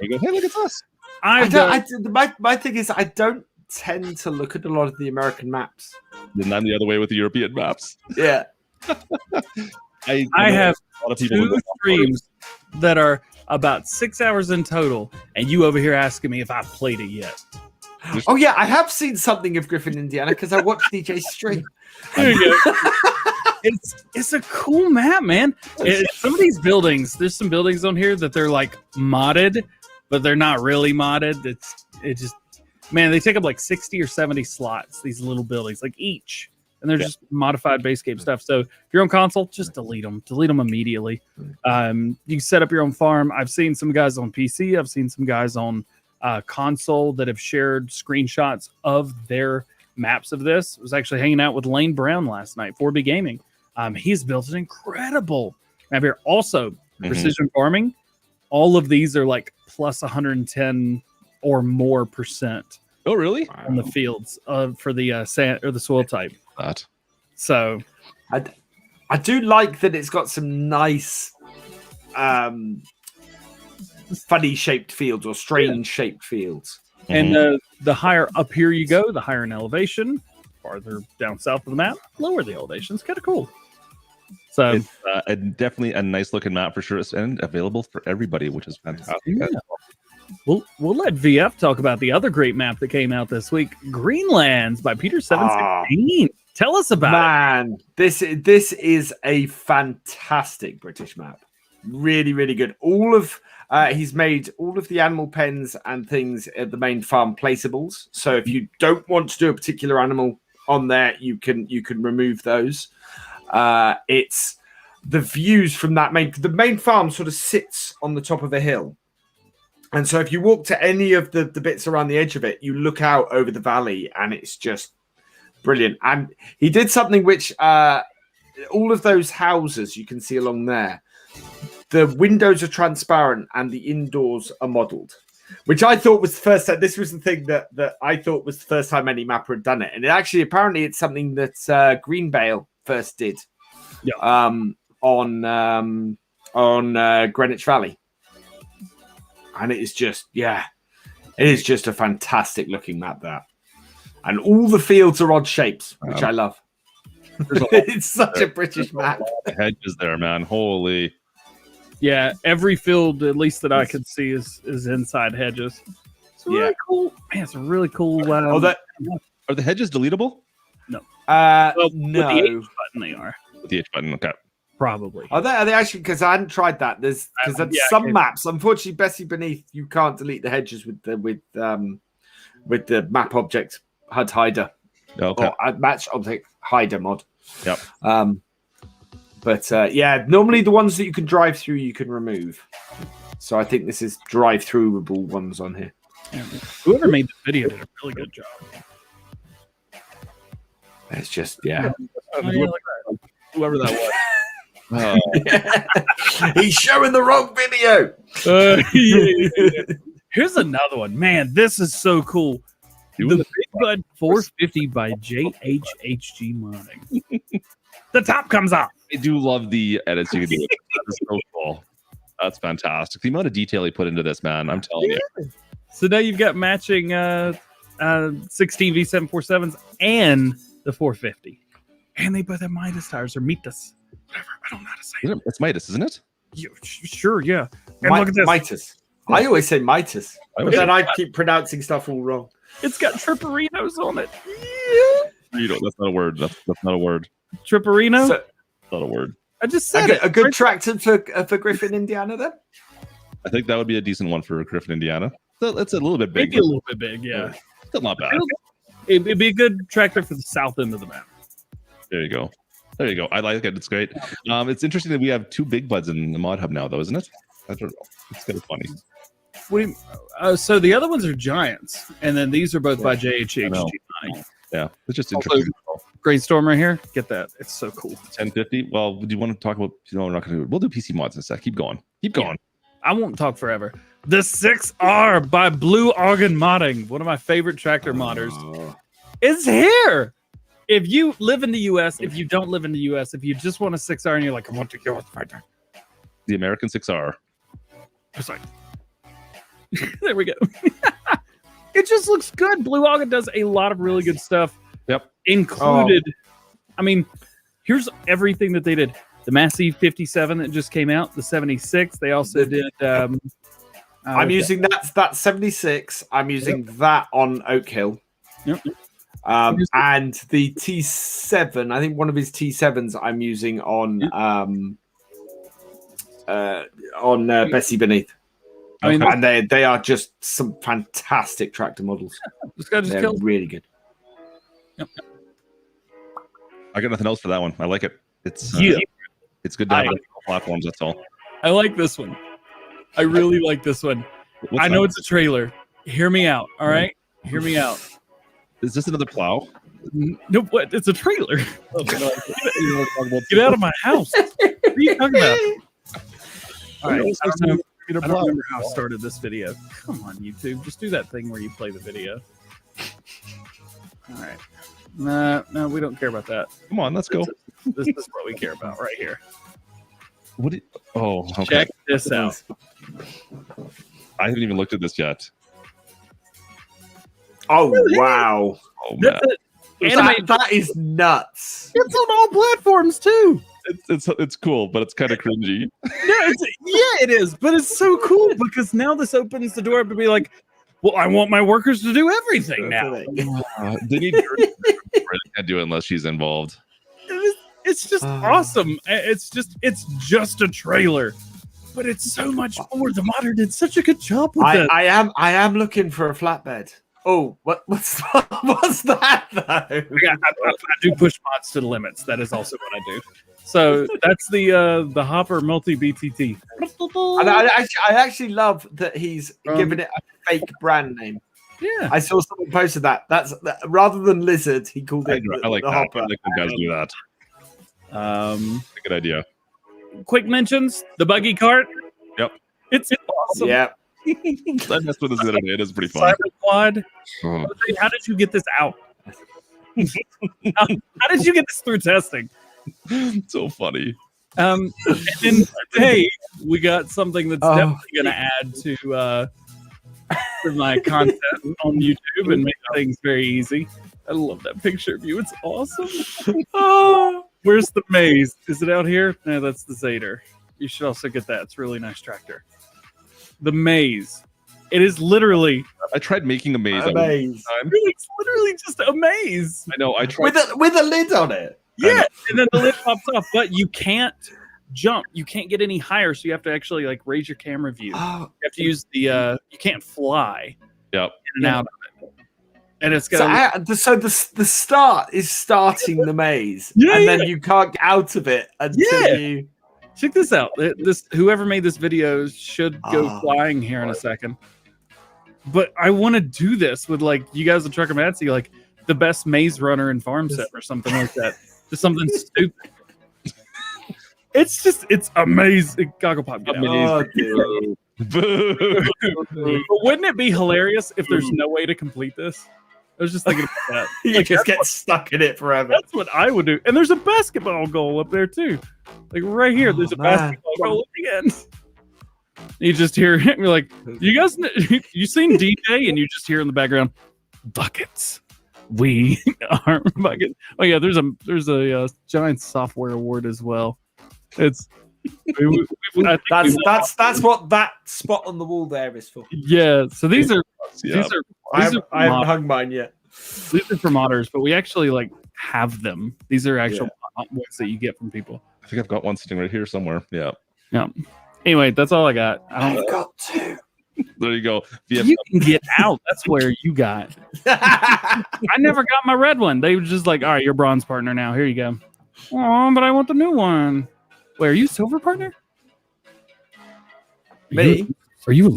you go. Hey, look, it's us. My thing is, I don't tend to look at a lot of the American maps. Then I'm the other way with the European maps. Yeah. I have a lot of people 2 streams that are about 6 hours in total, and you over here asking me if I've played it yet. Oh yeah, I have seen something of Griffin, Indiana, because I watched DJ's stream. There you go. It's a cool map, man. Some of these buildings, there's some buildings on here that they're like modded, but they're not really modded. It just, man, they take up like 60 or 70 slots, these little buildings, like each. And they're just modified base game stuff. So if you're on console, just delete them. Delete them immediately. You can set up your own farm. I've seen some guys on PC. I've seen some guys on console that have shared screenshots of their maps of this. I was actually hanging out with Lane Brown last night, 4B Gaming. He's built an incredible map here. Also, precision farming. All of these are like plus 110 or more percent. Oh, really? On the fields for the sand or the soil type. That. So, I do like that it's got some nice, funny shaped fields or strange shaped fields. And the higher up here you go, the higher in elevation. Farther down south of the map, lower the elevation. It's kind of cool. So it's definitely a nice looking map for sure, and available for everybody, which is fantastic. Yeah. We'll let VF talk about the other great map that came out this week, Greenlands by Peter 716. Tell us about it. This is a fantastic British map. Really, really good. He's made all of the animal pens and things at the main farm placeables. So if you don't want to do a particular animal on there, you can remove those. It's the views from the main farm sort of sits on the top of a hill. And so if you walk to any of the bits around the edge of it, you look out over the valley and it's just brilliant. And he did something which all of those houses you can see along there, the windows are transparent and the indoors are modeled, which I thought was the first time. This was the thing that I thought was the first time any mapper had done it. And apparently it's something that Greenbale first did on Greenwich Valley. And it is just, it is just a fantastic looking map, that. And all the fields are odd shapes, which I love. It's such a British map. The hedges there, man. Holy. Yeah, every field, at least that I could see, is inside hedges. It's really cool. Man, it's a really cool. Are the hedges deletable? No. No. With the H button, they are. With the H button, okay. Probably. Are they actually? Because I hadn't tried that. There's some maps. Unfortunately, Bessie Beneath, you can't delete the hedges with the map object HUD hider. Okay. Or match object hider mod. Yep. But normally the ones that you can drive through, you can remove. So I think this is drive-throughable ones on here. Yeah. Whoever made the video did a really good job. It's just Whoever that was. He's showing the wrong video. Here's another one. Man, this is so cool. The Big Bud 450 by JHHG Modding. The top comes off. I do love the edits you can do. That is so cool. That's fantastic. The amount of detail he put into this, man, I'm telling you. So now you've got matching 16 V747s and the 450. And they both have Midas tires or Mitas. Whatever. I don't know how to say it. It's Midas, isn't it? Sure, yeah. And look at this. Mitas. I always say Mitas. But then I keep pronouncing stuff all wrong. It's got Tripperinos on it. That's not a word. That's not a word. Tripperino? That's not a word. I just said a good tractor for Griffin, Indiana, then? I think that would be a decent one for Griffin, Indiana. So it's a little bit big. Maybe a little bit big, yeah. Still not bad. It'd be a good tractor for the south end of the map. There you go. I like it. It's great. It's interesting that we have two Big Buds in the mod hub now, though, isn't it? I don't know. It's kind of funny. So the other ones are giants, and then these are both by JHHG. Yeah, it's just interesting. Great Storm right here. Get that. It's so cool. 1050. Well, do you want to talk about? We're not going to do it. We'll do PC mods in a sec. Keep going. I won't talk forever. The 6R by Blue Organ Modding, one of my favorite tractor modders, is here. If you live in the US, if you don't live in the US, if you just want a 6R and you're like, I want to go with the American 6R. It's like, there we go. It just looks good. Blue Organ does a lot of really good stuff. Yep. Included, I mean, here's everything that they did. The Massey 57 that just came out, the 76. They also did. I'm using that 76. I'm using that on Oak Hill. Yep. And the T7, I think one of his T7s I'm using on Bessie Beneath. I mean, and they are just some fantastic tractor models. This guy just They're killed. really good. Yep. I got nothing else for that one. I like it. It's good to have platforms. That's all. I like this one. I really like this one. I know it's a trailer, Hear me out. All right. Hear me out. Is this another plow? No, what? It's a trailer. Get out of my house. What are you talking about? All right. I don't remember how I started this video. Come on, YouTube. Just do that thing where you play the video. All right. No, we don't care about that. Come on, let's go. This is what we care about right here. What? Okay. Check this out. I haven't even looked at this yet. Oh wow! Oh man, That is nuts. It's on all platforms too. it's cool, but it's kind of cringy. It is, but it's so cool because now this opens the door up to be like, well, I want my workers to do everything now. They need they can't do it unless she's involved. It's just awesome. It's just a trailer, but it's so much more. The modder did such a good job with it. I am looking for a flatbed. Oh, what's that though? I do push mods to the limits. That is also what I do. So that's the Hopper multi BTT. And I actually love that he's given it a fake brand name. Yeah, I saw someone posted that. That's rather than lizard, he called it. I like the that. Hopper. I like when guys do that. A good idea. Quick mentions: the buggy cart. Yep, it's awesome. Yeah. I messed with this the other day. It is pretty fun. Cyber Quad. How did you get this out? How did you get this through testing? So funny. And then today we got something that's definitely going to add to my content on YouTube and make things very easy. I love that picture of you. It's awesome. Where's the maze? Is it out here? No, that's the Zader. You should also get that. It's a really nice tractor. The maze. It is literally. I tried making a maze. It's literally just a maze. I know. I tried with a lid on it. Yeah, and then the lid pops off, but you can't jump. You can't get any higher, so you have to actually like raise your camera view. You have to use the. You can't fly. Yep. In and out of it. And it's gonna. So the start is starting the maze, then you can't get out of it until you. Check this out. Whoever made this video should go flying here in a second. But I want to do this with like you guys at Truckermatsy, like the best maze runner in Farm Sim or something like that. Just something stupid. It's amazing. Goggle Pop. Get out. But wouldn't it be hilarious if there's no way to complete this? I was just thinking about that. You just get stuck in it forever. That's what I would do. And there's a basketball goal up there too. Like right here, there's a basketball goal at the end. You just hear it. You're like, you guys, you seen DJ, and you just hear in the background, buckets. We are buckets. Oh yeah, there's a giant software award as well. It's that's what that spot on the wall there is for. Yeah. So these are I haven't hung mine yet. These are for modders, but we actually like have them. These are actual ones that you get from people. I think I've got one sitting right here somewhere. Yeah. Yeah. Anyway, that's all I got. I've got two. There you go. You can get out. That's where you got. I never got my red one. They were just like, all right, you're bronze partner now. Here you go. Oh, but I want the new one. Wait, are you silver partner? Me? Are you?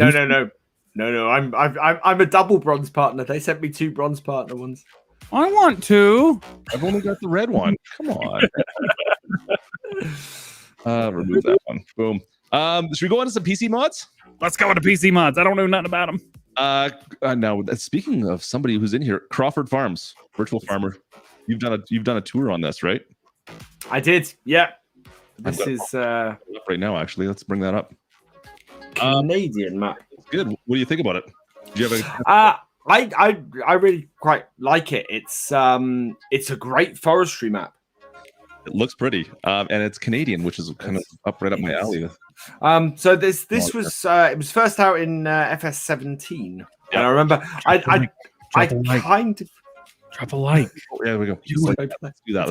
No. I'm a double bronze partner. They sent me 2 bronze partner ones. I want to. I've only got the red one. Come on. Remove that one. Boom. Should we go into some PC mods? Let's go into PC mods. I don't know nothing about them. Now, speaking of somebody who's in here, Crawford Farms, Virtual Farmer. You've done a tour on this, right? I did. Yeah. This is right now. Actually, let's bring that up. Canadian map. Good. What do you think about it? Do you have I really quite like it. It's a great forestry map. It looks pretty, and it's Canadian, which is kind of right up my alley. So this was it was first out in FS17, and I remember I kind of drop a like. Oh, yeah, there we go. Let's do that.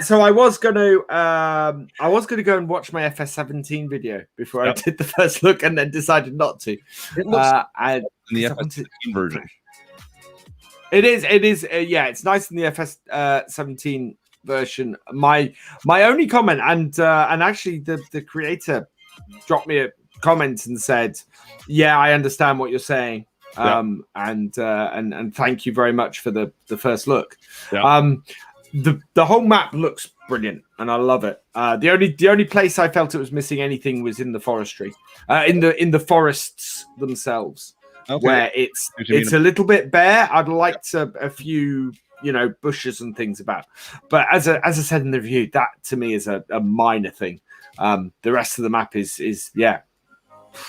So I was gonna go and watch my FS17 video before I did the first look, and then decided not to. It looks in the FS17 version. It is. Yeah, it's nice in the FS17 version. My only comment, and actually the creator dropped me a comment and said, "Yeah, I understand what you're saying." And thank you very much for the first look. The whole map looks brilliant and I love it. The only place I felt it was missing anything was in the forestry, in the forests themselves, where it's a little bit bare. I'd like a few bushes and things about, but as I said in the review, that to me is a minor thing. The rest of the map is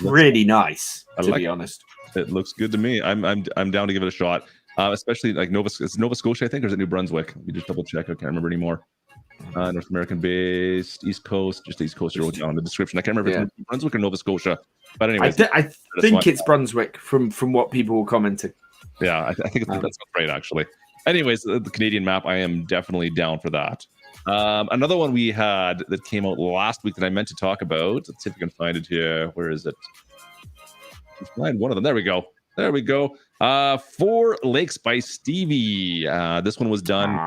really nice, to be honest. It looks good to me. I'm down to give it a shot. Especially like Nova Scotia, I think, or is it New Brunswick? We just double check. I can't remember anymore. North American based, East Coast, just East Coast. You wrote down in the description. I can't remember if it's New Brunswick or Nova Scotia. But anyway, I think it's Brunswick from what people were commenting. Yeah, I think that's right actually. Anyways, the Canadian map, I am definitely down for that. Another one we had that came out last week that I meant to talk about. Let's see if we can find it here. Where is it? Let's find one of them. There we go. There we go. 4 Lakes by Stevie. This one was done.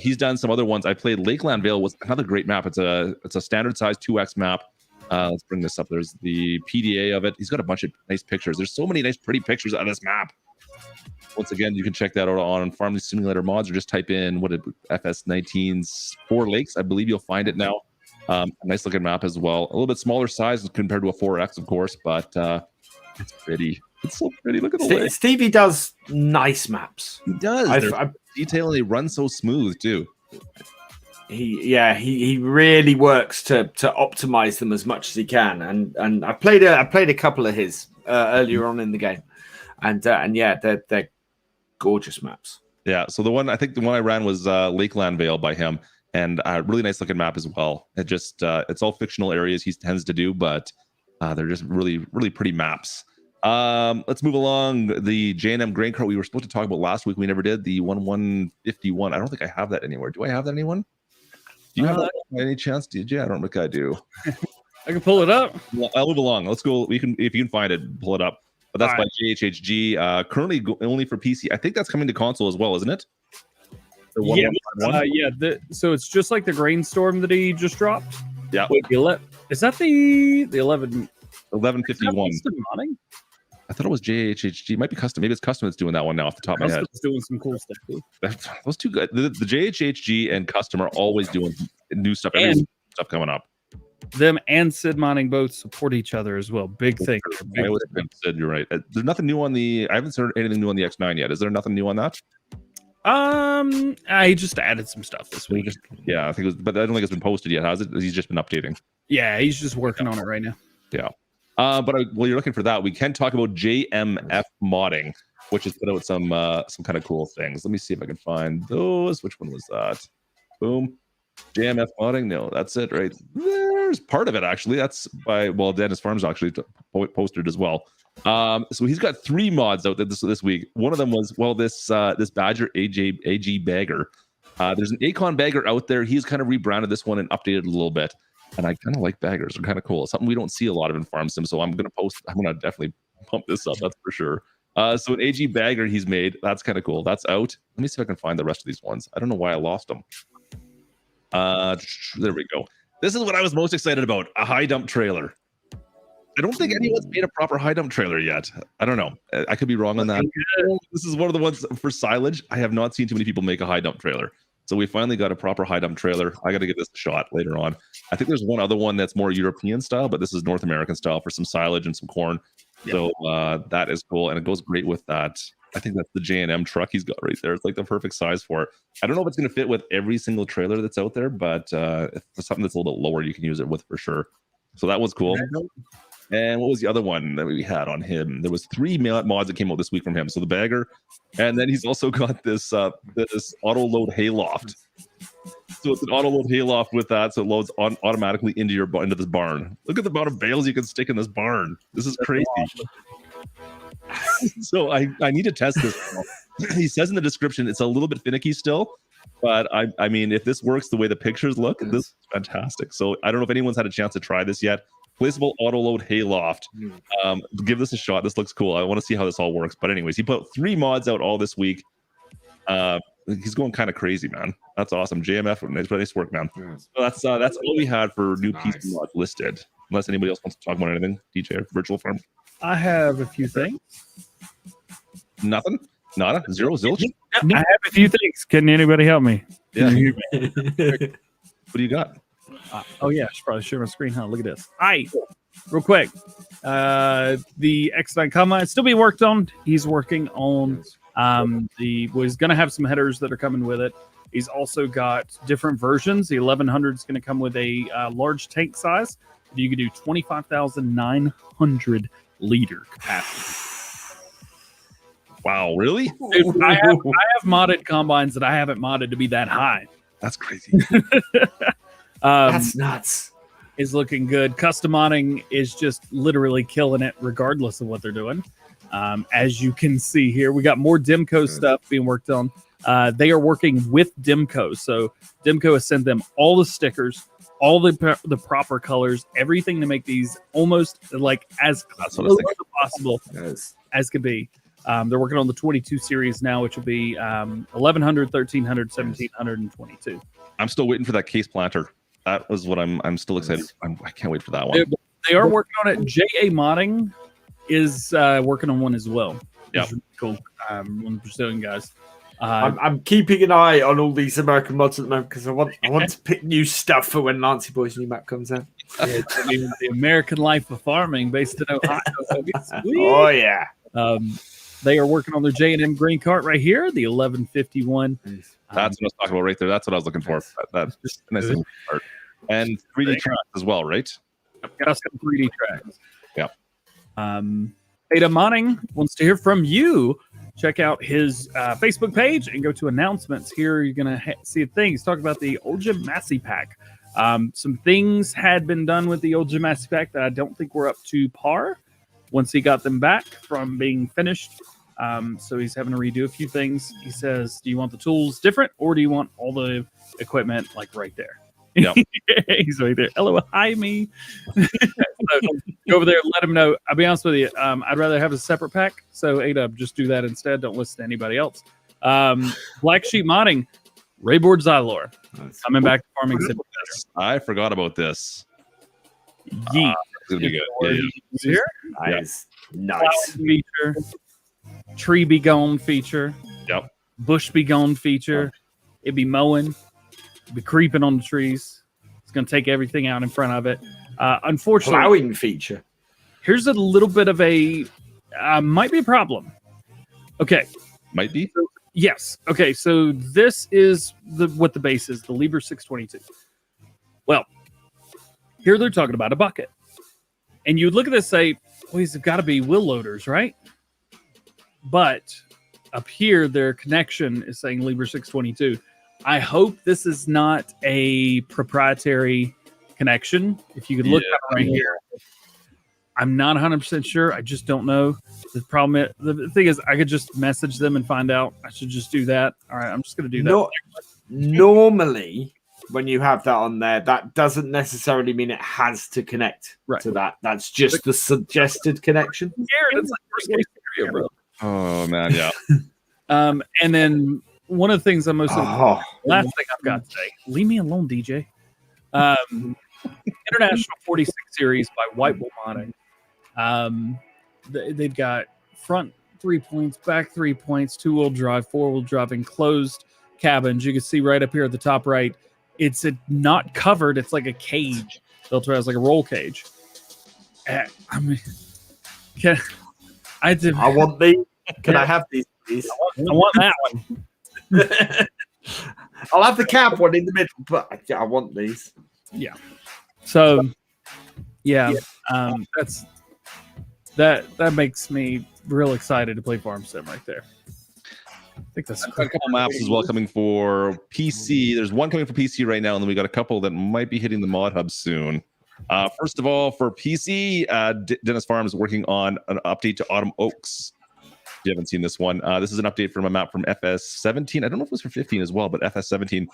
He's done some other ones. I played Lakeland Vale, was another great map. It's a standard size 2x map. Let's bring this up. There's the PDA of it. He's got a bunch of nice pictures. There's so many nice, pretty pictures of this map. Once again, you can check that out on Farming Simulator mods, or just type in FS19's 4 Lakes. I believe you'll find it now. A nice looking map as well. A little bit smaller size compared to a 4X, of course, but it's pretty. It's so pretty. Look at the lake. Stevie does nice maps. He does. They're detailed and they run so smooth too. He really works to optimize them as much as he can. And I played a couple of his earlier on in the game, and they're gorgeous maps. Yeah. So the one I ran was Lakeland Vale by him, and a really nice looking map as well. It just it's all fictional areas he tends to do, but they're just really, really pretty maps. Let's move along. The J&M grain cart we were supposed to talk about last week. We never did. The 1151. I don't think I have that anywhere. Do I have that anyone? Do you have that by any chance? Did you? I don't think I do. I can pull it up. Well, I'll move along. Let's go. If you can find it, pull it up. But that's by JHHG. Currently only for PC. I think that's coming to console as well, isn't it? So it's just like the grain storm that he just dropped. Yeah. Wait, is that the 1151? I thought it was JHHG. It might be custom. Maybe it's custom that's doing that one now off the top of my head. It's doing some cool stuff too. Those two good. The JHHG and custom are always doing new stuff. Stuff coming up. Them and Sid Modding both support each other as well. Big thing. Sid, you're right. There's nothing new on the. I haven't heard anything new on the X9 yet. Is there nothing new on that? I just added some stuff this week. I think it was, but I don't think it's been posted yet, has it? He's just been updating. Yeah, he's just working on it right now. Yeah. But while you're looking for that, we can talk about JMF modding, which has put out some kind of cool things. Let me see if I can find those. Which one was that? Boom. JMF modding. No, that's it right there's part of it actually. That's by Dennis Farms actually posted as well. So he's got 3 mods out this week. One of them was this Badger AG bagger. There's an Acon bagger out there. He's kind of rebranded this one and updated it a little bit. And I kind of like baggers. They're kind of cool. Something we don't see a lot of in Farm Sim. So I'm gonna definitely pump this up. That's for sure. So an AG bagger he's made. That's kind of cool. That's out. Let me see if I can find the rest of these ones. I don't know why I lost them. There we go. This is what I was most excited about. A high dump trailer. I don't think anyone's made a proper high dump trailer yet. I don't know. I could be wrong on that. This is one of the ones for silage. I have not seen too many people make a high dump trailer. So we finally got a proper high dump trailer. I got to give this a shot later on. I think there's one other one that's more European style, but this is North American style for some silage and some corn. Yeah. So that is cool. And it goes great with that. I think that's the J&M truck he's got right there. It's like the perfect size for it. I don't know if it's going to fit with every single trailer that's out there, but if it's something that's a little bit lower, you can use it with for sure. So that was cool. And what was the other one that we had on him? There was 3 mods that came out this week from him. So the bagger, and then he's also got this auto load hayloft. So it's an auto load hayloft with that, so it loads automatically into this barn. Look at the amount of bales you can stick in this barn. This is crazy. So I need to test this. He says in the description it's a little bit finicky still, but I mean if this works the way the pictures look, this is fantastic. So I don't know if anyone's had a chance to try this yet. Placeable auto load hayloft. Give this a shot. This looks cool. I want to see how this all works. But anyways, he put 3 mods out all this week. He's going kind of crazy, man. That's awesome. JMF, nice work, man. So that's all we had for new PC mods listed. Unless anybody else wants to talk about anything, DJ or Virtual Farm. I have a few things. Nothing. Nada. Zero. Zilch. I have a few things. Can anybody help me? Yeah. Can you hear me? What do you got? Oh yeah, I should probably share my screen. Huh? Look at this. Hi, real quick. The X9 Combine still being worked on. He's working on was going to have some headers that are coming with it. He's also got different versions. The 1100 is going to come with a large tank size. You can do 25,900 liter capacity. Wow, really? Dude, I have modded combines that I haven't modded to be that high. That's crazy. That's nuts. Is looking good. Custom modding is just literally killing it, regardless of what they're doing. As you can see here, we got more Demco stuff being worked on. They are working with Demco, so Demco has sent them all the stickers, all the proper colors, everything to make these almost like as close as possible as could be. They're working on the 22 series now, which will be 1100, 1300, 1700, and 22. I'm still waiting for that case planter. That was what I'm still excited. I can't wait for that one. They are working on it. JA Modding is working on one as well. Yeah, really cool. One of the Brazilian guys. I'm keeping an eye on all these American mods at the moment because I want to pick new stuff for when Nancy Boy's new map comes out. The American life of farming based in Ohio. Oh yeah. They are working on their J&M green cart right here, the 1151. That's what I was talking about right there. That's what I was looking for. That's a nice little cart. And 3D tracks as well, right? Got some 3D tracks. Yeah. Ada Modding wants to hear from you. Check out his Facebook page and go to announcements. Here you're going to see a thing. He's talking about the Old Gym Massey Pack. Some things had been done with the Old Gym Massey Pack that I don't think were up to par once he got them back from being finished. So he's having to redo a few things. He says, do you want the tools different or do you want all the equipment like right there? Yep. He's right there. Hello, hi me. So go over there, let him know. I'll be honest with you. I'd rather have a separate pack. So A-Dub, just do that instead. Don't listen to anybody else. Black Sheep Modding, Rayboard Xylor. Coming back to Farming Simulator. I forgot about this. Yeet. It's gonna be good. Here? Nice. Cloud feature. Tree be gone feature. Yep. Bush be gone feature. It'd be mowing. Be creeping on the trees. It's going to take everything out in front of it. Unfortunately, plowing feature. Here's a little bit of a might be a problem. Okay, might be. Yes. Okay, so this is what the base is, the Liebherr 622. Well, here they're talking about a bucket, and you'd look at this and say, "Well, these have got to be wheel loaders, right?" But up here, their connection is saying Liebherr 622. I hope this is not a proprietary connection. If you could look at it right here, I'm not 100% sure. I just don't know. The problem is, the thing is, I could just message them and find out. I should just do that. All right, I'm just going to do that. Normally, when you have that on there, that doesn't necessarily mean it has to connect to that. That's just the suggested connection. It's like worst case scenario, bro. Oh man, yeah. And then one of the things I'm most last thing I've got today. Leave me alone, DJ. International 46 series by White Bull Modding. They've got front 3 points, back 3 points, 2-wheel drive, 4-wheel drive, enclosed cabins. You can see right up here at the top right. It's not covered. It's like a cage built around, like a roll cage. I mean, I want these. Can I have these, please? I want that one. I'll have the cab one in the middle, but I want these. Yeah. So, that makes me real excited to play Farm Sim right there. I think that's a couple maps as well coming for PC. There's one coming for PC right now, and then we got a couple that might be hitting the Mod Hub soon. First of all, for PC, Dennis Farm is working on an update to Autumn Oaks. If you haven't seen this one, this is an update from a map from FS17. I don't know if it was for 15 as well, but FS17.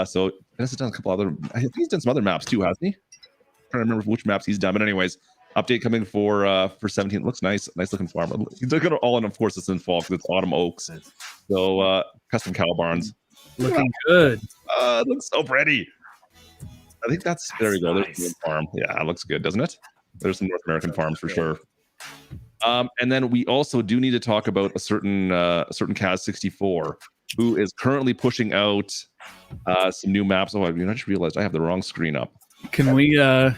So Dennis has done a couple other. I think he's done some other maps too, hasn't he? I'm trying to remember which maps he's done, but anyways, update coming for 17. It looks nice looking farm. He's looking at all, and of course it's in fall because it's Autumn Oaks. So custom cow barns, looking good. It looks so pretty. I think there you go. There's Nice. the farm. Yeah, it looks good, doesn't it? There's some North American farms for sure. And then we also do need to talk about a certain Kaz64 who is currently pushing out some new maps. Oh, I just realized I have the wrong screen up. Can we There.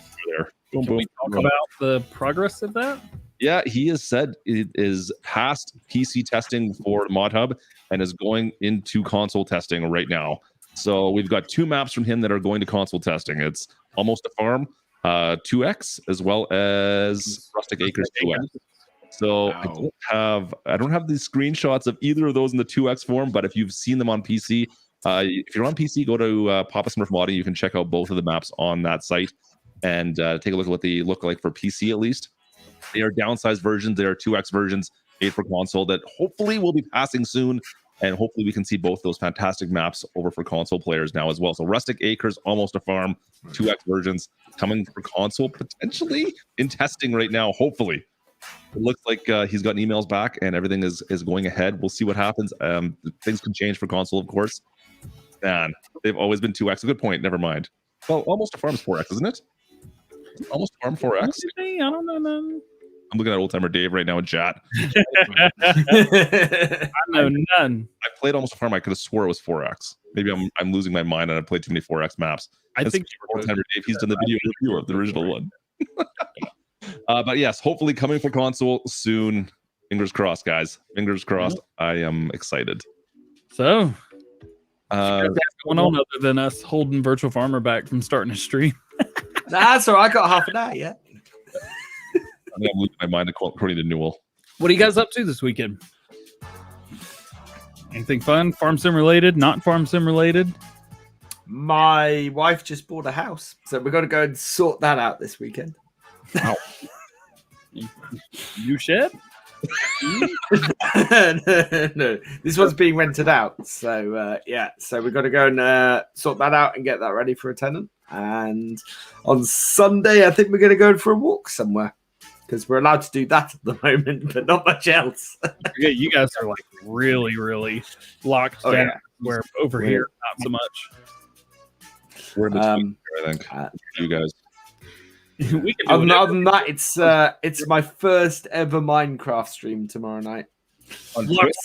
Boom, can boom, we talk boom. about the progress of that? Yeah, he has said it is past PC testing for Mod Hub and is going into console testing right now. So we've got 2 maps from him that are going to console testing. It's Almost a Farm 2X as well as Rustic Acres 2X. So Wow. I don't have the screenshots of either of those in the 2X form, but if you've seen them on PC, if you're on PC, go to Papa Smurf Modding. You can check out both of the maps on that site and take a look at what they look like for PC at least. They are downsized versions. They are 2X versions made for console that hopefully will be passing soon. And hopefully we can see both those fantastic maps over for console players now as well. So Rustic Acres, Almost a Farm, 2X versions coming for console potentially in testing right now, hopefully. It looks like he's gotten emails back and everything is going ahead. We'll see what happens. Things can change for console, of course. Man, they've always been 2X. A good point. Never mind. Well, Almost a Farm's 4X, isn't it? Almost a Farm 4X. I don't know. I'm looking at Old Timer Dave right now in chat. I know none. I played Almost a Farm. I could have swore it was 4X. Maybe I'm losing my mind and I played too many 4X maps. I think Old Timer Dave, he's done the video review of the original one. But yes, hopefully coming for console soon. Fingers crossed, guys. Fingers crossed. I am excited. so. Uh, What's going on other than us holding Virtual Farmer back from starting a stream? That's all right. I got half an hour yet. I'm losing my mind according to Newell. What are you guys up to this weekend? Anything fun? Farm sim related? Not farm sim related? My wife just bought a house, so we're going to go and sort that out this weekend. Wow. You shed? No, this one's being rented out. So so we've got to go and sort that out and get that ready for a tenant. And on Sunday, I think we're going to go for a walk somewhere because we're allowed to do that at the moment, but not much else. Yeah, you guys are like really, really locked down. Yeah. Where over here, not so much. We're in between, I think. You guys. We can do Other whatever. than that, it's my first ever Minecraft stream tomorrow night. On Let's Twitch,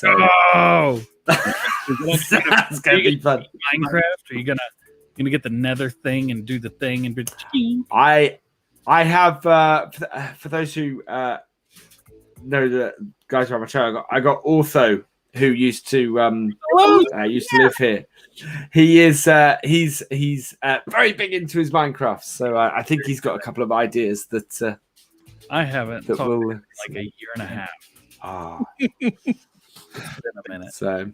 go! That's gonna be fun. Minecraft? Are you gonna get the Nether thing and do the thing and be? I have for those who know the guys who have my show, I got Ortho who used to live here. He is he's very big into his Minecraft, so I think he's got a couple of ideas that I haven't that talked will in like a year and a half. it's Been a minute. so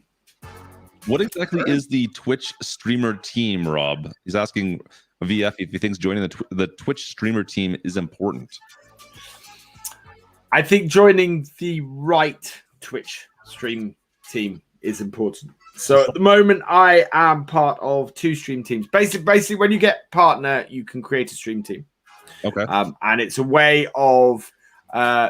what exactly is the Twitch streamer team, Rob? He's asking VF if he thinks joining the Twitch streamer team is important. I think joining the right Twitch stream team is important. So at the moment, I am part of 2 stream teams. Basically, when you get partner, you can create a stream team. Okay. And it's a way of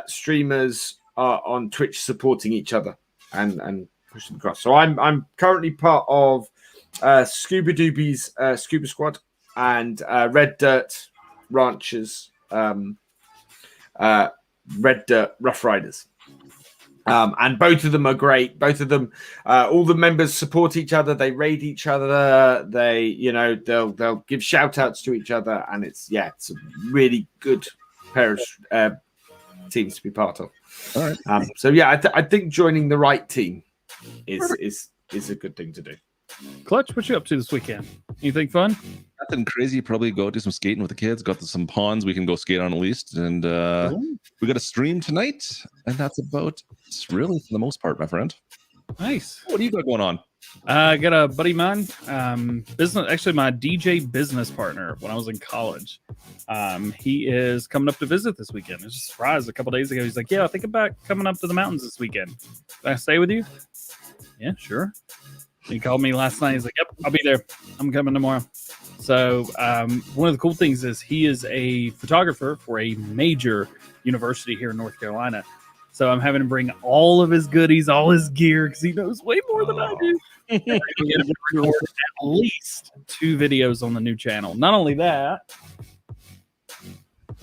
streamers on Twitch supporting each other and pushing across. So I'm currently part of Scuba Doobie's Scuba Squad and Red Dirt Ranchers, Red Dirt Rough Riders. And both of them are great. Both of them, all the members support each other. They raid each other. They'll give shout outs to each other, and it's a really good pair of teams to be part of. All right. I think joining the right team is a good thing to do. Clutch, what you up to this weekend? Anything fun? Nothing crazy. Probably go do some skating with the kids. Got some ponds we can go skate on at least. And we got a stream tonight. And that's about really for the most part, my friend. Nice. What do you got going on? I got a buddy of mine, actually my DJ business partner when I was in college. He is coming up to visit this weekend. I was just surprised a couple days ago. He's like, yeah, I think about coming up to the mountains this weekend. Can I stay with you? Yeah, sure. He called me last night. He's like, yep, I'll be there. I'm coming tomorrow. So one of the cool things is he is a photographer for a major university here in North Carolina. So I'm having to bring all of his goodies, all his gear, because he knows way more than I do. You're gonna get rewarded at least 2 videos on the new channel. Not only that,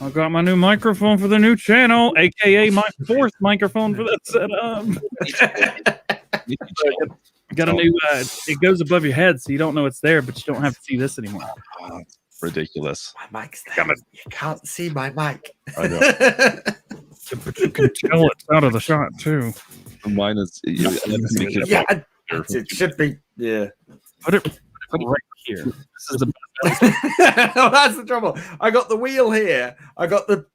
I got my new microphone for the new channel, aka my 4th microphone for that setup. Got a new. It goes above your head, so you don't know it's there, but you don't have to see this anymore. Ridiculous. My mic's there. You can't see my mic. I know. But you can tell it's out of the shot too. Mine is. Yeah, it should be. Yeah. Put it right here. This is the Well, that's the trouble. I got the wheel here. I got the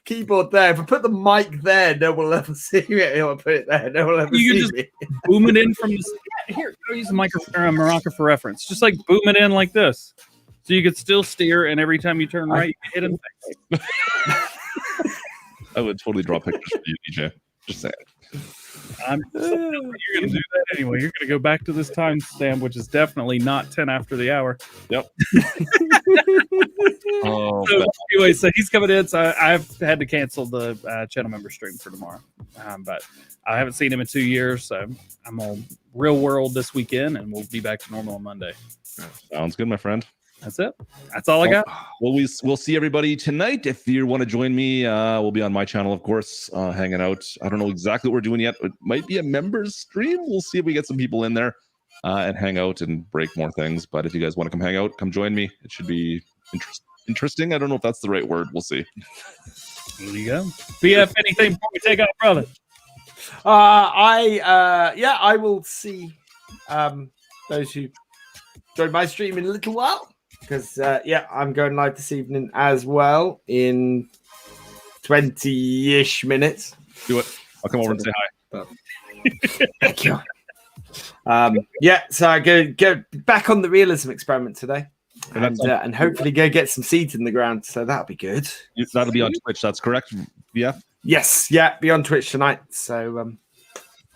keyboard there. If I put the mic there, no one will ever see it. If I put it there, no one will ever You see can just me. boom it in from the. Here, go use a microphone or a maraca for reference. Just like boom it in like this, so you could still steer, and every time you turn right, you hit it. I would totally draw pictures for you, DJ. Just saying. You're going to do that anyway. You're going to go back to this timestamp, which is definitely not 10 after the hour. Yep. Oh, So, anyway, so he's coming in. So I've had to cancel the channel member stream for tomorrow. But I haven't seen him in 2 years. So I'm on real world this weekend, and we'll be back to normal on Monday. sounds good, my friend. That's it. That's all I got. Well, we'll see everybody tonight. If you want to join me, we'll be on my channel, of course, hanging out. I don't know exactly what we're doing yet. It might be a members stream. We'll see if we get some people in there and hang out and break more things. But if you guys want to come hang out, come join me. It should be interesting. I don't know if that's the right word. We'll see. There you go. BF, anything before we take out, brother? I will see those who join my stream in a little while. Because, I'm going live this evening as well in 20-ish minutes. Do it. I'll come over and say hi. Thank you. So I go back on the realism experiment today. And hopefully go get some seeds in the ground. So that'll be good. That'll be on Twitch. That's correct. Yeah. Yes. Yeah. Be on Twitch tonight. So,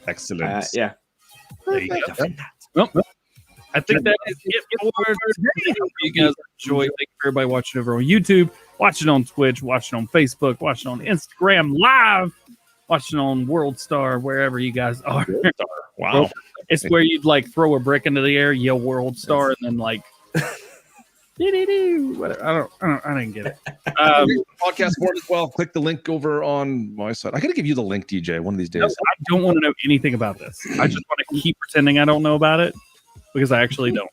excellent. Yeah. There you go. Well, I think that is it for today. Hope you guys enjoy. Thank you for everybody watching over on YouTube, watching on Twitch, watching on Facebook, watching on Instagram Live, watching on World Star, wherever you guys are. Wow. It's where you'd like throw a brick into the air, yell World Star, and then like whatever. I didn't get it. Podcast board as well. Click the link over on my side. I gotta give you the link, DJ, one of these days. No, I don't want to know anything about this. I just want to keep pretending I don't know about it because I actually don't.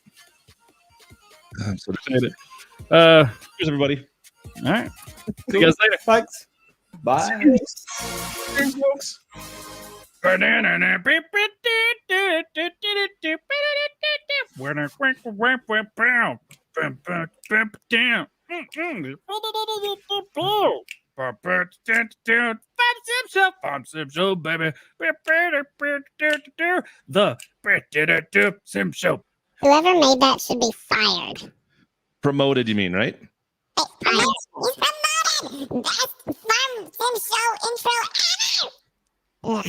I'm so excited. Cheers, everybody. All right. See you guys later. Thanks. Bye. Cheers, folks. The Sim Show. Whoever made that should be fired. Promoted, you mean, right? Hey, he's promoted! Best Farm Sim Show intro ever! Ugh.